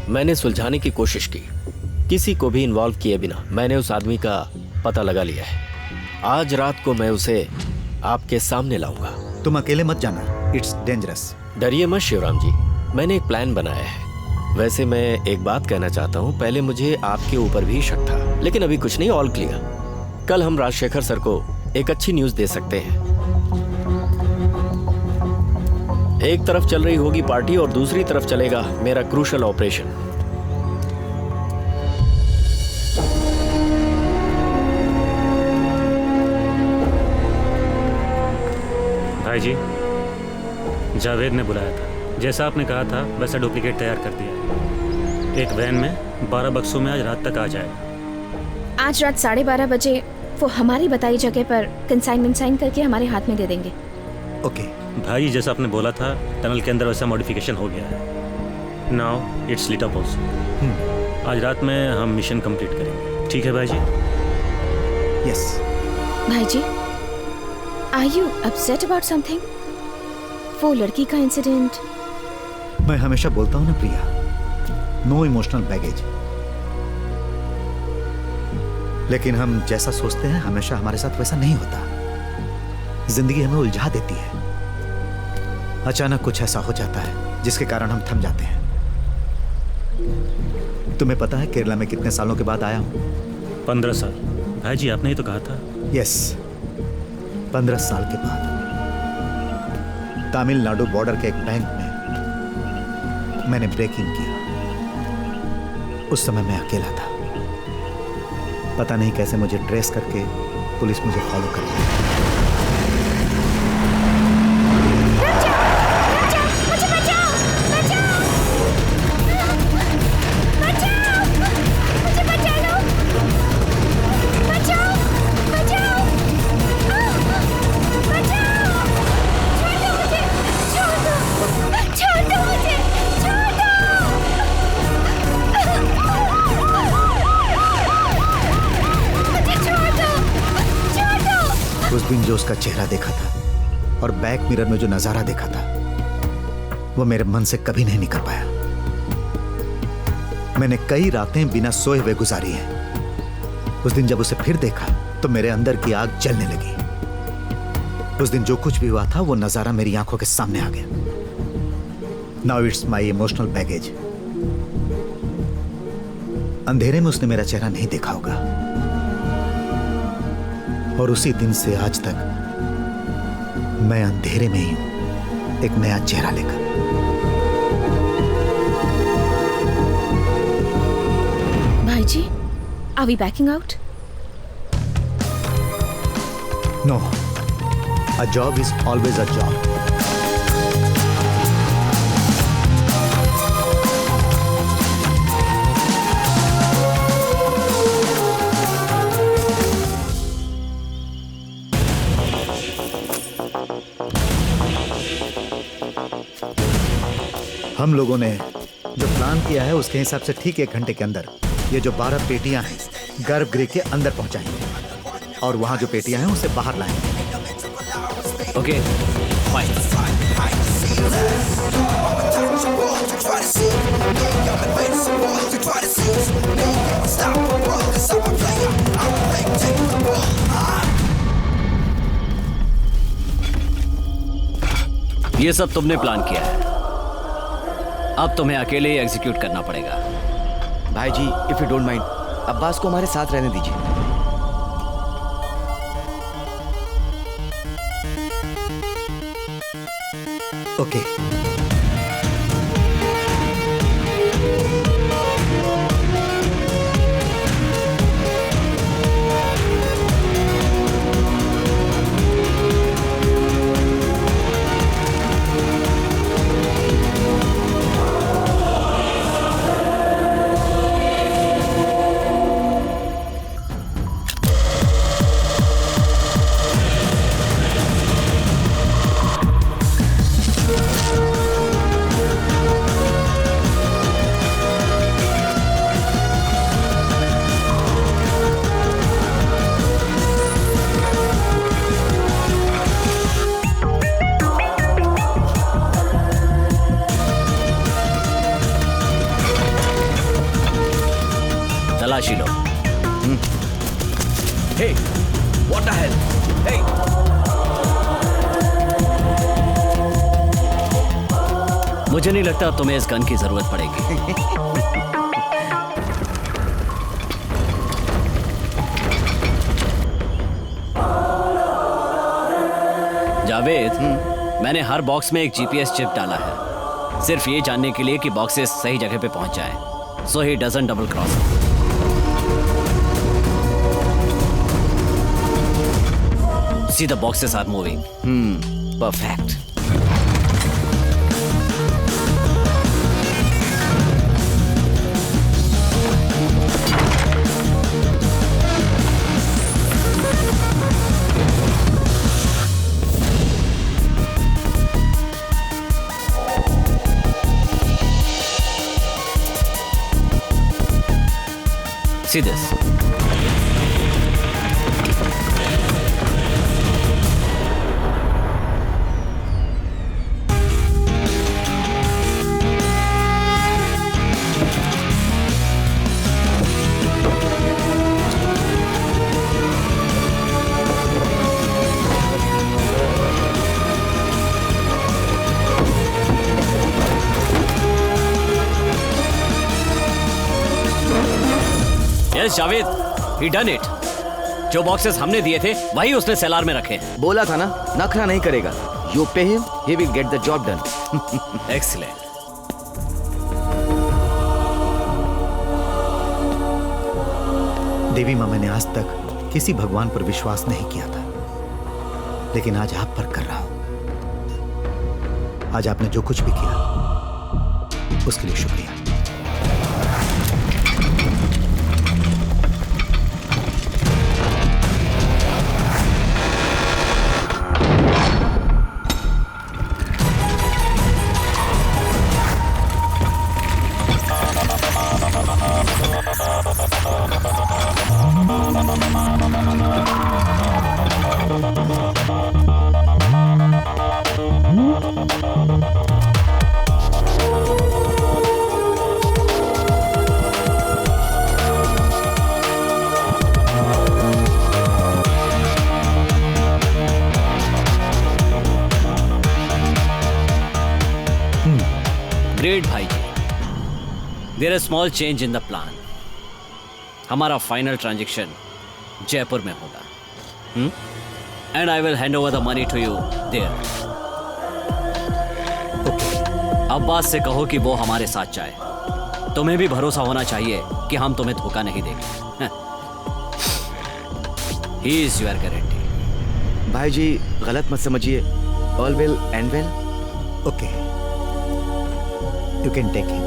मैंने सुलझाने की कोशिश की, किसी को भी इन्वॉल्व किए बिना। मैंने उस आदमी का पता लगा लिया है। आज रात को मैं उसे आपके सामने लाऊंगा। तुम अकेले मत जाना, इट्स डेंजरस। डरिए मत शिवराम जी, मैंने एक प्लान बनाया है। वैसे मैं एक बात कहना चाहता हूं, पहले मुझे आपके ऊपर भी शक था, लेकिन अभी कुछ नहीं, ऑल क्लियर। कल हम राजशेखर सर को एक अच्छी न्यूज दे सकते हैं। एक तरफ चल रही होगी पार्टी और दूसरी तरफ चलेगा मेरा क्रूशल ऑपरेशन। भाई जी, जावेद ने बुलाया था। जैसा आपने कहा था वैसा डुप्लीकेट तैयार कर दिया। एक वैन में 12 बक्सों में आज रात तक आ जाएगा। आज रात 12:30 बजे वो हमारी बताई जगह पर कंसाइनमेंट साइन करके हमारे हाथ में दे देंगे। ओके भाई, जैसा आपने बोला था टनल के अंदर वैसा मॉडिफिकेशन हो गया है। Now it's lit up also. आज रात में हम मिशन कंप्लीट करेंगे। ठीक है भाई जी? यस। भाई जी, are you upset about something? वो लड़की का इंसिडेंट। मैं हमेशा बोलता हूं ना प्रिया, नो इमोशनल बैगेज। लेकिन हम जैसा सोचते हैं हमेशा हमारे साथ वैसा नहीं होता। जिंदगी हमें उलझा देती है। अचानक कुछ ऐसा हो जाता है जिसके कारण हम थम जाते हैं। तुम्हें पता है केरला में कितने सालों के बाद आया हूं? 15 साल। भाई जी, आपने ही तो कहा था। यस, 15 साल के बाद तमिलनाडु बॉर्डर के एक बैंक में मैंने ब्रेकिंग किया। उस समय मैं अकेला था। पता नहीं कैसे मुझे ट्रेस करके पुलिस मुझे फॉलो कर रही। उस दिन जो उसका चेहरा देखा था और बैक मिरर में जो नजारा देखा था वो मेरे मन से कभी नहीं निकल पाया। मैंने कई रातें बिना सोए हुए गुजारी हैं। उस दिन जब उसे फिर देखा तो मेरे अंदर की आग जलने लगी। उस दिन जो कुछ भी हुआ था वो नजारा मेरी आंखों के सामने आ गया। Now it's my emotional baggage. अंधेरे में उसने मेरा चेहरा नहीं देखा होगा और उसी दिन से आज तक मैं अंधेरे में ही हूं, एक नया चेहरा लेकर। भाई जी, are we backing out? No, a job is always a job. हम लोगों ने जो प्लान किया है उसके हिसाब से ठीक 1 घंटे के अंदर ये जो 12 पेटियां हैं गर्भगृह के अंदर पहुंचाएंगे और वहां जो पेटियां हैं उसे बाहर लाएंगे। Okay, fine. ये सब तुमने प्लान किया है, अब तुम्हें अकेले ही एग्जीक्यूट करना पड़ेगा। भाई जी, if you don't mind, Abbas को हमारे साथ रहने दीजिए। ओके। मुझे नहीं लगता तुम्हें इस गन की जरूरत पड़ेगी। जावेद, मैंने हर बॉक्स में एक जीपीएस चिप डाला है, सिर्फ ये जानने के लिए कि बॉक्सेस सही जगह पे पहुंच जाए, so he doesn't double cross. See the boxes are moving. Perfect. See this. Yes, Javed, he done it. जो बॉक्सेस हमने दिए थे वही उसने सेलार में रखे हैं। बोला था ना, नखरा नहीं करेगा। You pay him, he will get the job done. Excellent. देवी माँ, मैंने आज तक किसी भगवान पर विश्वास नहीं किया था, लेकिन आज आप पर कर रहा हूं। आज आपने जो कुछ भी किया उसके लिए शुक्रिया। ग्रेट भाई जी, there is small change in the plan. हमारा फाइनल ट्रांजैक्शन जयपुर में होगा, and I will hand over the money to you there. Abbas से कहो कि वो हमारे साथ जाए। तुम्हें भी भरोसा होना चाहिए कि हम तुम्हें धोखा नहीं देंगे। He is your guarantee. भाई जी गलत मत समझिए, all will end well. Okay, you can take him.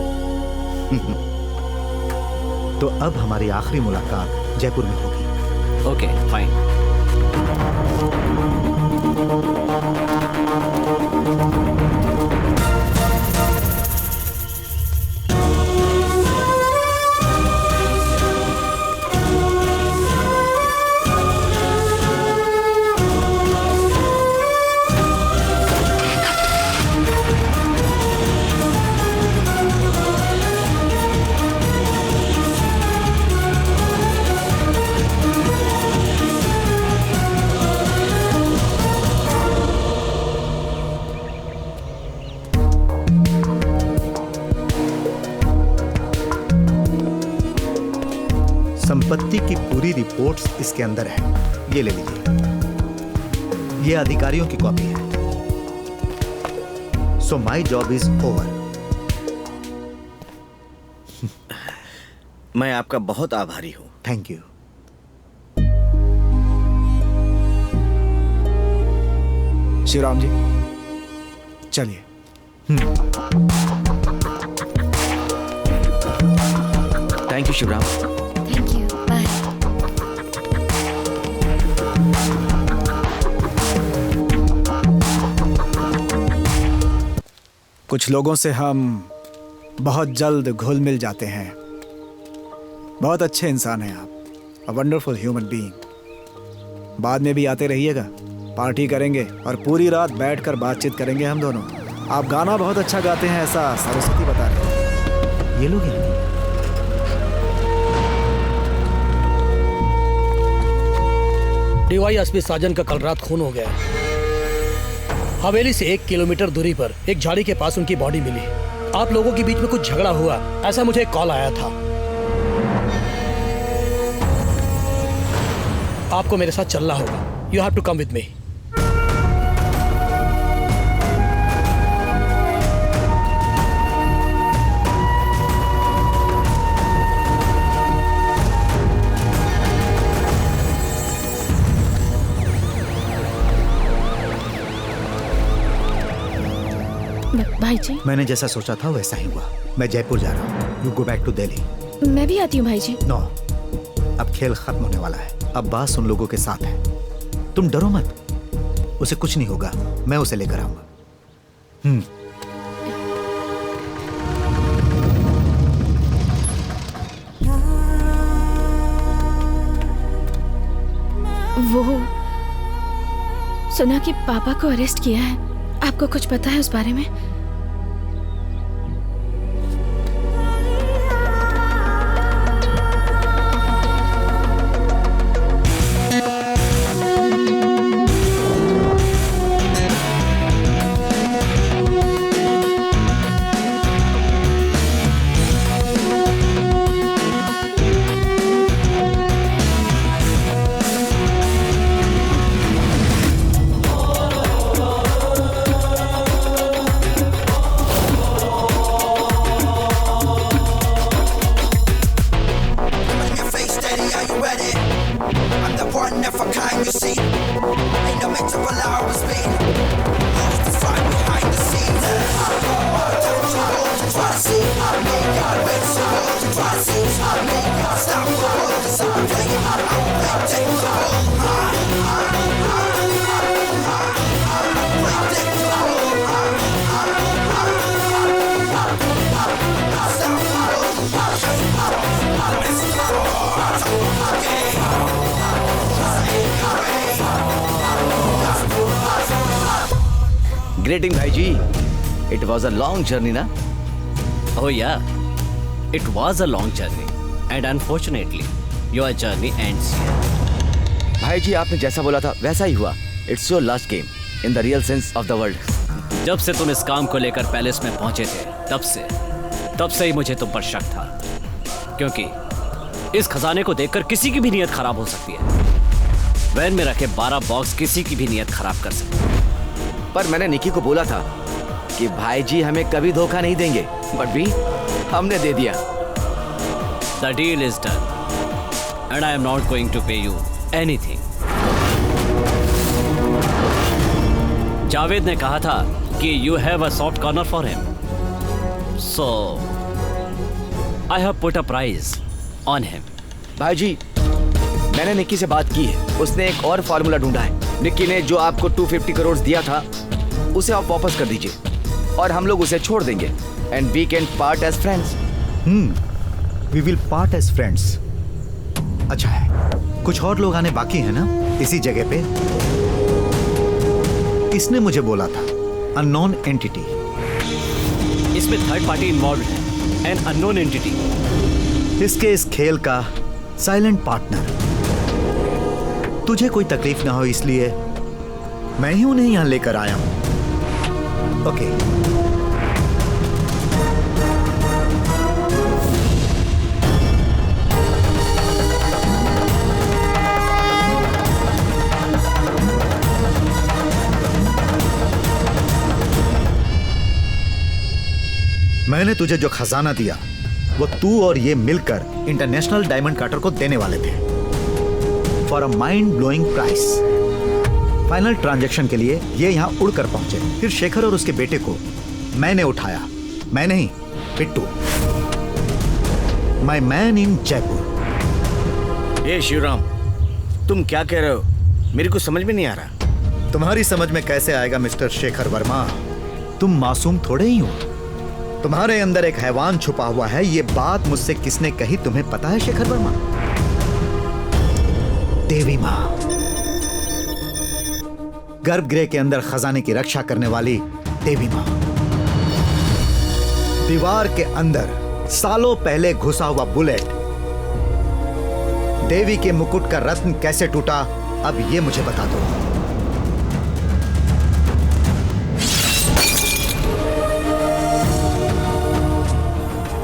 तो अब हमारी आखिरी मुलाकात जयपुर में होगी। Okay, fine. संपत्ति की पूरी रिपोर्ट्स इसके अंदर है, ये ले लीजिए। ये अधिकारियों की कॉपी है। सो माई जॉब इज ओवर। मैं आपका बहुत आभारी हूं। Thank you. शिवराम जी चलिए। Thank you Shivram. Thank you, bye. कुछ लोगों से हम बहुत जल्द घुल मिल जाते हैं। बहुत अच्छे इंसान हैं आप, अ वंडरफुल ह्यूमन बीइंग। बाद में भी आते रहिएगा, पार्टी करेंगे और पूरी रात बैठकर बातचीत करेंगे हम दोनों। आप गाना बहुत अच्छा गाते हैं, ऐसा सरस्वती बता रहे हैं। ये लोग हैं। डीवाईएसपी साजन का कल रात खून हो गया। हवेली से 1 किलोमीटर दूरी पर एक झाड़ी के पास उनकी बॉडी मिली। आप लोगों के बीच में कुछ झगड़ा हुआ, ऐसा मुझे एक कॉल आया था। आपको मेरे साथ चलना होगा। You have to come with me. भाई जी, मैंने जैसा सोचा था वैसा ही हुआ। मैं जयपुर जा रहा हूँ। You go back to Delhi. मैं भी आती हूँ भाई जी। नो, अब खेल खत्म होने वाला है। अब बास उन लोगों के साथ है। तुम डरो मत, उसे कुछ नहीं होगा। मैं उसे लेकर आऊंगा। वो सुना कि पापा को अरेस्ट किया है। आपको कुछ पता है उस बारे में? Greeting, भाई जी। It was a long journey, ना? Oh yeah, it was a long journey, and unfortunately, your journey ends here. भाई जी, आपने जैसा बोला था वैसा ही हुआ। It's your last game in the real sense of the word. जब से तुम इस काम को लेकर पैलेस में पहुंचे थे, तब से ही मुझे तुम पर शक था, क्योंकि इस खजाने को देखकर किसी की भी नीयत खराब हो सकती है। वैन में रखे 12 बॉक्स किसी की भी नीयत खराब कर सकते हैं। पर मैंने निकी को बोला था कि भाई जी हमें कभी धोखा नहीं देंगे, बट भी हमने दे दिया। The deal is done, and I am not going to pay you anything. Javed ने कहा था कि you have a soft corner for him, so I have put a price on him. भाई जी, मैंने निक्की से बात की है। उसने एक और फार्मूला ढूंढा है। निक्की ने जो आपको 250 करोड़ दिया था उसे आप वापस कर दीजिए और हम लोग उसे छोड़ देंगे। And we can part as friends. We will part as friends. अच्छा है, कुछ और लोग आने बाकी है ना इसी जगह पे? किसने मुझे बोला था? Unknown entity. इसमें थर्ड पार्टी इन्वॉल्व है, एन अननोन एंटिटी। इसके इस खेल का साइलेंट पार्टनर। तुझे कोई तकलीफ ना हो इसलिए मैं ही उन्हें यहां लेकर आया हूं। ओके। मैंने तुझे जो खजाना दिया वो तू और ये मिलकर इंटरनेशनल डायमंड कार्टर को देने वाले थे, for a mind blowing price. Final transaction के लिए ये यहाँ उड़कर पहुंचे। फिर शेखर और उसके बेटे को मैंने उठाया। मैं नहीं, पिट्टू, माय मैन इन जयपुर। ये शिवराम, तुम क्या कह रहे हो? मेरे को समझ में नहीं आ रहा। तुम्हारी समझ में कैसे आएगा मिस्टर शेखर वर्मा? तुम मासूम थोड़े ही हो। तुम्हारे अंदर एक हैवान छुपा हुआ है। ये बात मुझसे किसने कही तुम्हें पता है शेखर वर्मा? देवी माँ, गर्भगृह के अंदर खजाने की रक्षा करने वाली देवी माँ। दीवार के अंदर सालों पहले घुसा हुआ बुलेट। देवी के मुकुट का रत्न कैसे टूटा, अब ये मुझे बता दो।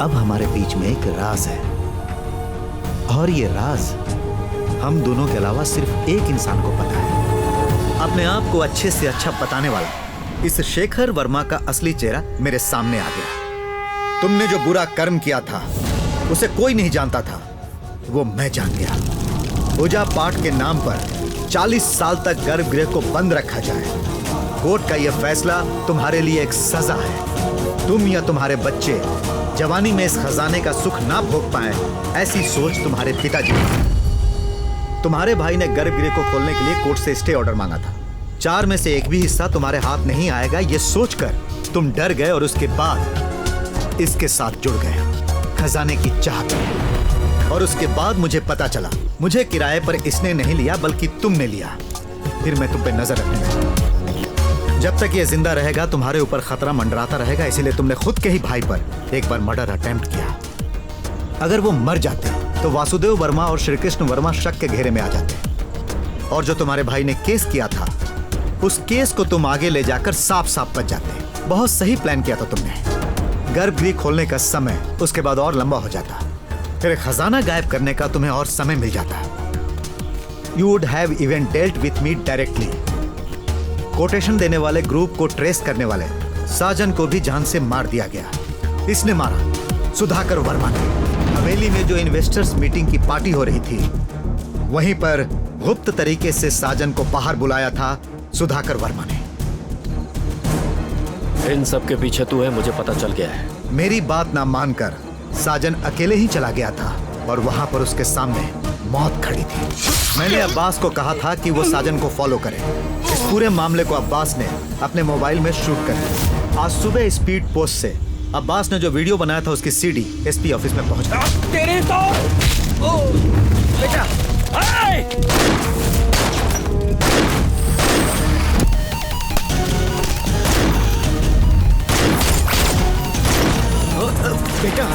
अब हमारे बीच में एक राज है, और ये राज हम दोनों के अलावा सिर्फ एक इंसान को पता है। अपने आप को अच्छे से अच्छा बताने वाला इस शेखर वर्मा का असली चेहरा मेरे सामने आ गया। तुमने जो बुरा कर्म किया था उसे कोई नहीं जानता था, वो मैं जान गया। पूजा पाठ के नाम पर 40 साल तक गर्भगृह को बंद रखा जाए। कोर्ट का यह फैसला तुम्हारे लिए एक सजा है। तुम या तुम्हारे बच्चे जवानी में इस खजाने का सुख ना भोग पाए, ऐसी सोच तुम्हारे पिताजी की। तुम्हारे भाई ने गर्भगृह को खोलने के लिए कोर्ट से स्टे ऑर्डर मांगा था। 4 में से एक भी हिस्सा तुम्हारे हाथ नहीं आएगा, यह सोचकर तुम डर गए और उसके बाद इसके साथ जुड़ गए खजाने की चाहत में। और उसके बाद मुझे पता चला, मुझे किराए पर इसने नहीं लिया बल्कि तुमने लिया। फिर मैं तुम पे नजर रखने लगा। जब तक ये जिंदा रहेगा तुम्हारे ऊपर खतरा मंडराता रहेगा, इसीलिए तुमने खुद के ही भाई पर एक बार मर्डर अटेम्प्ट किया। अगर वो मर जाते तो वासुदेव वर्मा और श्री कृष्ण वर्मा शक के घेरे में आ जाते, और जो तुम्हारे भाई ने केस किया था उस केस को तुम आगे ले जाकर साफ साफ बच जाते। बहुत सही प्लान किया था तुमने। गर्भगृह खोलने का समय उसके बाद और लंबा हो जाता, फिर खजाना गायब करने का तुम्हें और समय मिल जाता। You would have even dealt with me directly. Quotation देने वाले ग्रुप को ट्रेस करने वाले साजन को भी जान से मार दिया गया। इसने मारा सुधाकर वर्मा ने। हवेली में जो इन्वेस्टर्स मीटिंग की पार्टी हो रही थी, वहीं पर गुप्त तरीके से साजन को बाहर बुलाया था सुधाकर वर्मा ने। इन सब के पीछे तू है, मुझे पता चल गया है। मेरी बात ना मानकर साजन अकेले ही चला गया था, और वहां पर उसके सामने मौत खड़ी थी। मैंने अब्बास को कहा था कि वो साजन को फॉलो करे। इस पूरे मामले को अब्बास ने अपने मोबाइल में शूट कर लिया। आज सुबह स्पीड पोस्ट से अब्बास ने जो वीडियो बनाया था उसकी सीडी एसपी ऑफिस में पहुंच गई। तेरे तो बेटा बेटा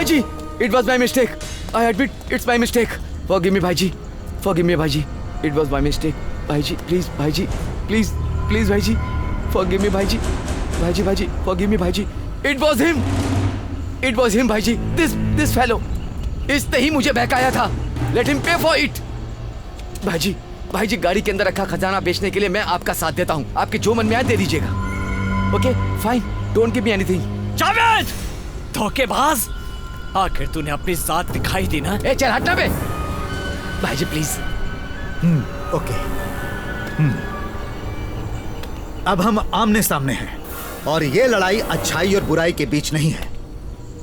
भाईजी, it was my mistake. I admit it's my mistake. Forgive me, भाईजी. Forgive me, भाईजी. It was my mistake. भाईजी, please, भाईजी, please, please, भाईजी. Forgive me, भाईजी. भाईजी, भाईजी, forgive me, भाईजी. It was him. It was him, भाईजी. This fellow. इसने ही मुझे बहकाया था. Let him pay for it. भाईजी, भाईजी, गाड़ी के अंदर रखा खजाना बेचने के लिए मैं आपका साथ देता हूँ. आपके जो मन में आए दे दीजिएगा. Okay, fine. Don't give me anything. Javed, धोखेबाज! आखिर तूने अपनी जात दिखाई दी ना? ए, चल हटना बे. भाईजी, प्लीज. ओके. अब हम आमने सामने हैं और ये लड़ाई अच्छाई और बुराई के बीच नहीं है.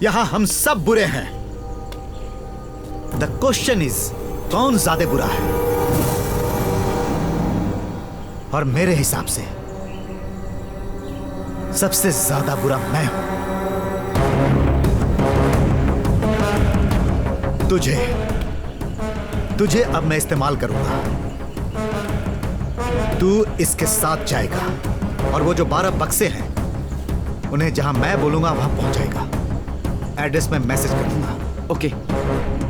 यहां हम सब बुरे हैं. द क्वेश्चन इज कौन ज्यादा बुरा है? और मेरे हिसाब से सबसे ज्यादा बुरा मैं हूं. तुझे अब मैं इस्तेमाल करूंगा. तू इसके साथ जाएगा और वो जो 12 बक्से हैं उन्हें जहां मैं बोलूंगा वहां पहुंचाएगा. एड्रेस में मैसेज कर दूंगा. ओके.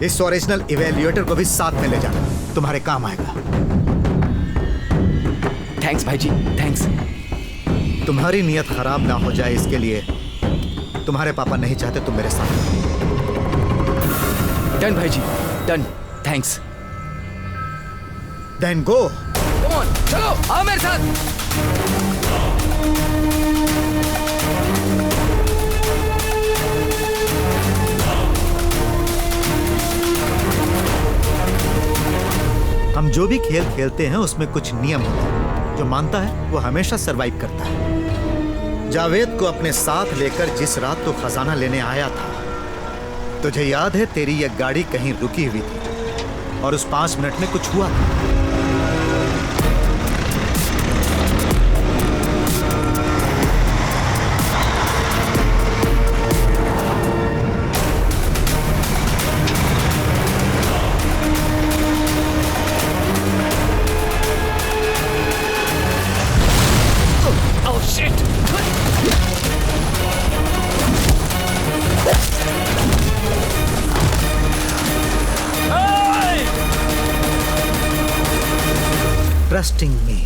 इस ओरिजिनल इवैल्यूएटर को भी साथ में ले जाना, तुम्हारे काम आएगा. थैंक्स भाईजी, थैंक्स. तुम्हारी नीयत खराब ना हो जाए इसके लिए तुम्हारे पापा नहीं चाहते तुम मेरे साथ. डन भाईजी, done. Thanks. Then go. Come on, चलो आओ मेरे साथ. हम जो भी खेल खेलते हैं उसमें कुछ नियम होते हैं. जो मानता है वो हमेशा सरवाइव करता है. जावेद को अपने साथ लेकर जिस रात तो खजाना लेने आया था, तुझे याद है तेरी यह गाड़ी कहीं रुकी हुई थी और उस 5 मिनट में कुछ हुआ था. Trusting me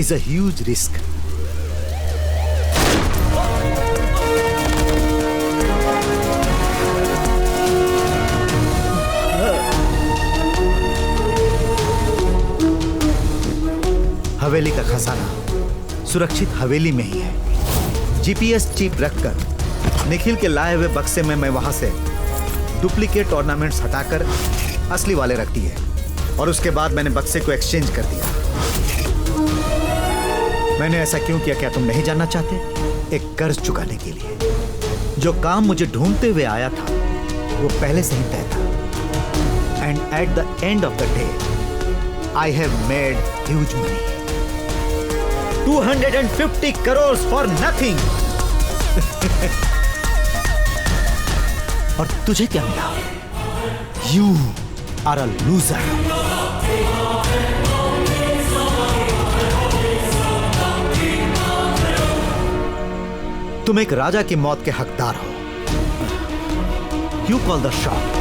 is a huge risk. हवेली का खजाना सुरक्षित हवेली में ही है. जीपीएस चिप रखकर निखिल के लाए हुए बक्से में मैं वहां से डुप्लीकेट ऑर्नामेंट्स हटाकर असली वाले रख दिए और उसके बाद मैंने बक्से को एक्सचेंज कर दिया. मैंने ऐसा क्यों किया क्या तुम नहीं जानना चाहते? एक कर्ज चुकाने के लिए. जो काम मुझे ढूंढते हुए आया था वो पहले से ही तय था. And at the end of the day I have made huge money. 250 crore for nothing. और तुझे क्या मिला? You are a loser. तुम एक राजा की मौत के हकदार हो. You call the shot.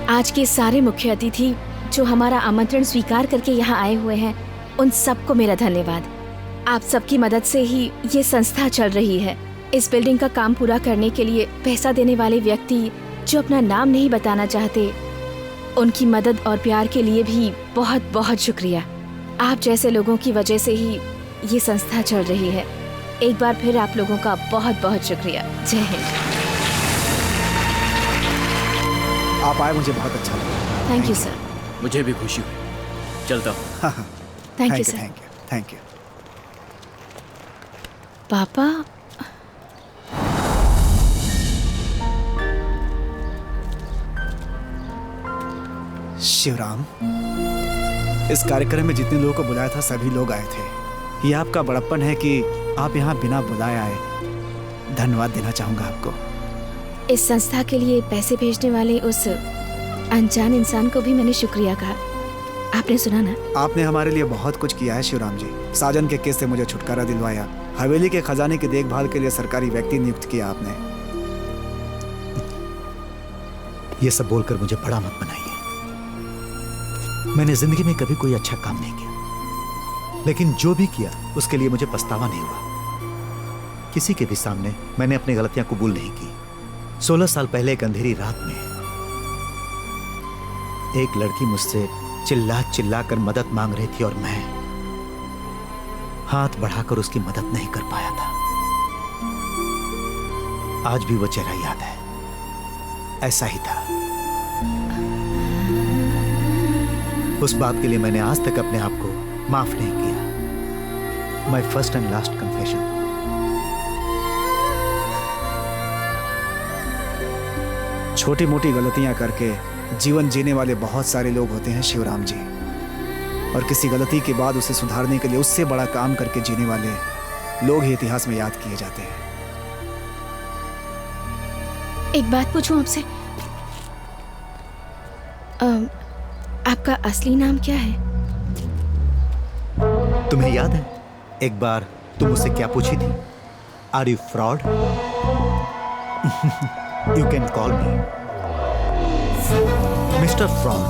आज के सारे मुख्य अतिथि जो हमारा आमंत्रण स्वीकार करके यहाँ आए हुए हैं, उन सबको मेरा धन्यवाद. आप सबकी मदद से ही ये संस्था चल रही है. इस बिल्डिंग का काम पूरा करने के लिए पैसा देने वाले व्यक्ति जो अपना नाम नहीं बताना चाहते, उनकी मदद और प्यार के लिए भी बहुत बहुत शुक्रिया. आप जैसे लोगों की वजह से ही ये संस्था चल रही है. एक बार फिर आप लोगों का बहुत बहुत शुक्रिया. जय हिंद. आप आए, मुझे बहुत अच्छा लगा. Thank you sir. मुझे भी खुशी हुई. चलता हूँ. Thank you sir. Thank you, thank you. पापा, शिवराम, इस कार्यक्रम में जितने लोगों को बुलाया था सभी लोग आए थे। ये आपका बड़प्पन है कि आप यहाँ बिना बुलाए आए। धन्यवाद देना चाहूँगा आपको। इस संस्था के लिए पैसे भेजने वाले उस अनजान इंसान को भी मैंने शुक्रिया कहा। आपने सुना ना? आपने हमारे लिए बहुत कुछ किया है शिवराम जी। साजन के केस से मुझे छुटकारा दिलवाया, हवेली के खजाने की देखभाल के लिए सरकारी व्यक्ति नियुक्त किया आपने। ये सब बोलकर मुझे बड़ा मत बनाइए। मैंने जिंदगी में कभी कोई अच्छा काम नहीं किया, लेकिन जो भी किया उसके लिए मुझे पछतावा नहीं हुआ। किसी के भी सामने मैंने अपनी गलतियां कबूल नहीं की। 16 साल पहले एक अंधेरी रात में एक लड़की मुझसे चिल्ला चिल्ला कर मदद मांग रही थी और मैं हाथ बढ़ाकर उसकी मदद नहीं कर पाया था। आज भी वो चेहरा याद है, ऐसा ही था। उस बात के लिए मैंने आज तक अपने आप को माफ नहीं किया। My first and last confession. छोटी मोटी गलतियां करके जीवन जीने वाले बहुत सारे लोग होते हैं शिवराम जी, और किसी गलती के बाद उसे सुधारने के लिए उससे बड़ा काम करके जीने वाले लोग ही इतिहास में याद किए जाते हैं। एक बात पूछूं आपसे, आपका असली नाम क्या है? तुम्हें याद है एक बार तुम मुझसे क्या पूछी थी? Are you fraud? You can call me mister fraud.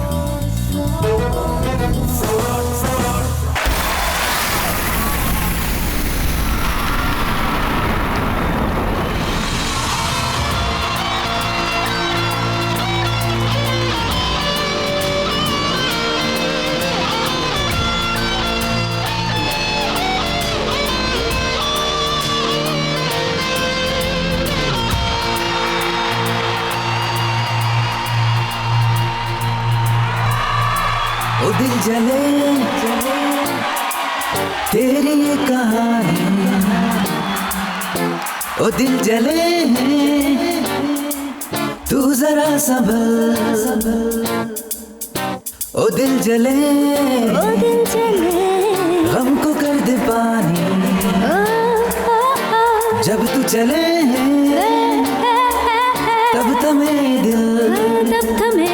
ओ दिल जले तेरी ये कहानी, ओ दिल जले तू जरा संभल, ओ दिल जले गम को कर दे पानी, जब तू चले तब थमे दिल, तब थमे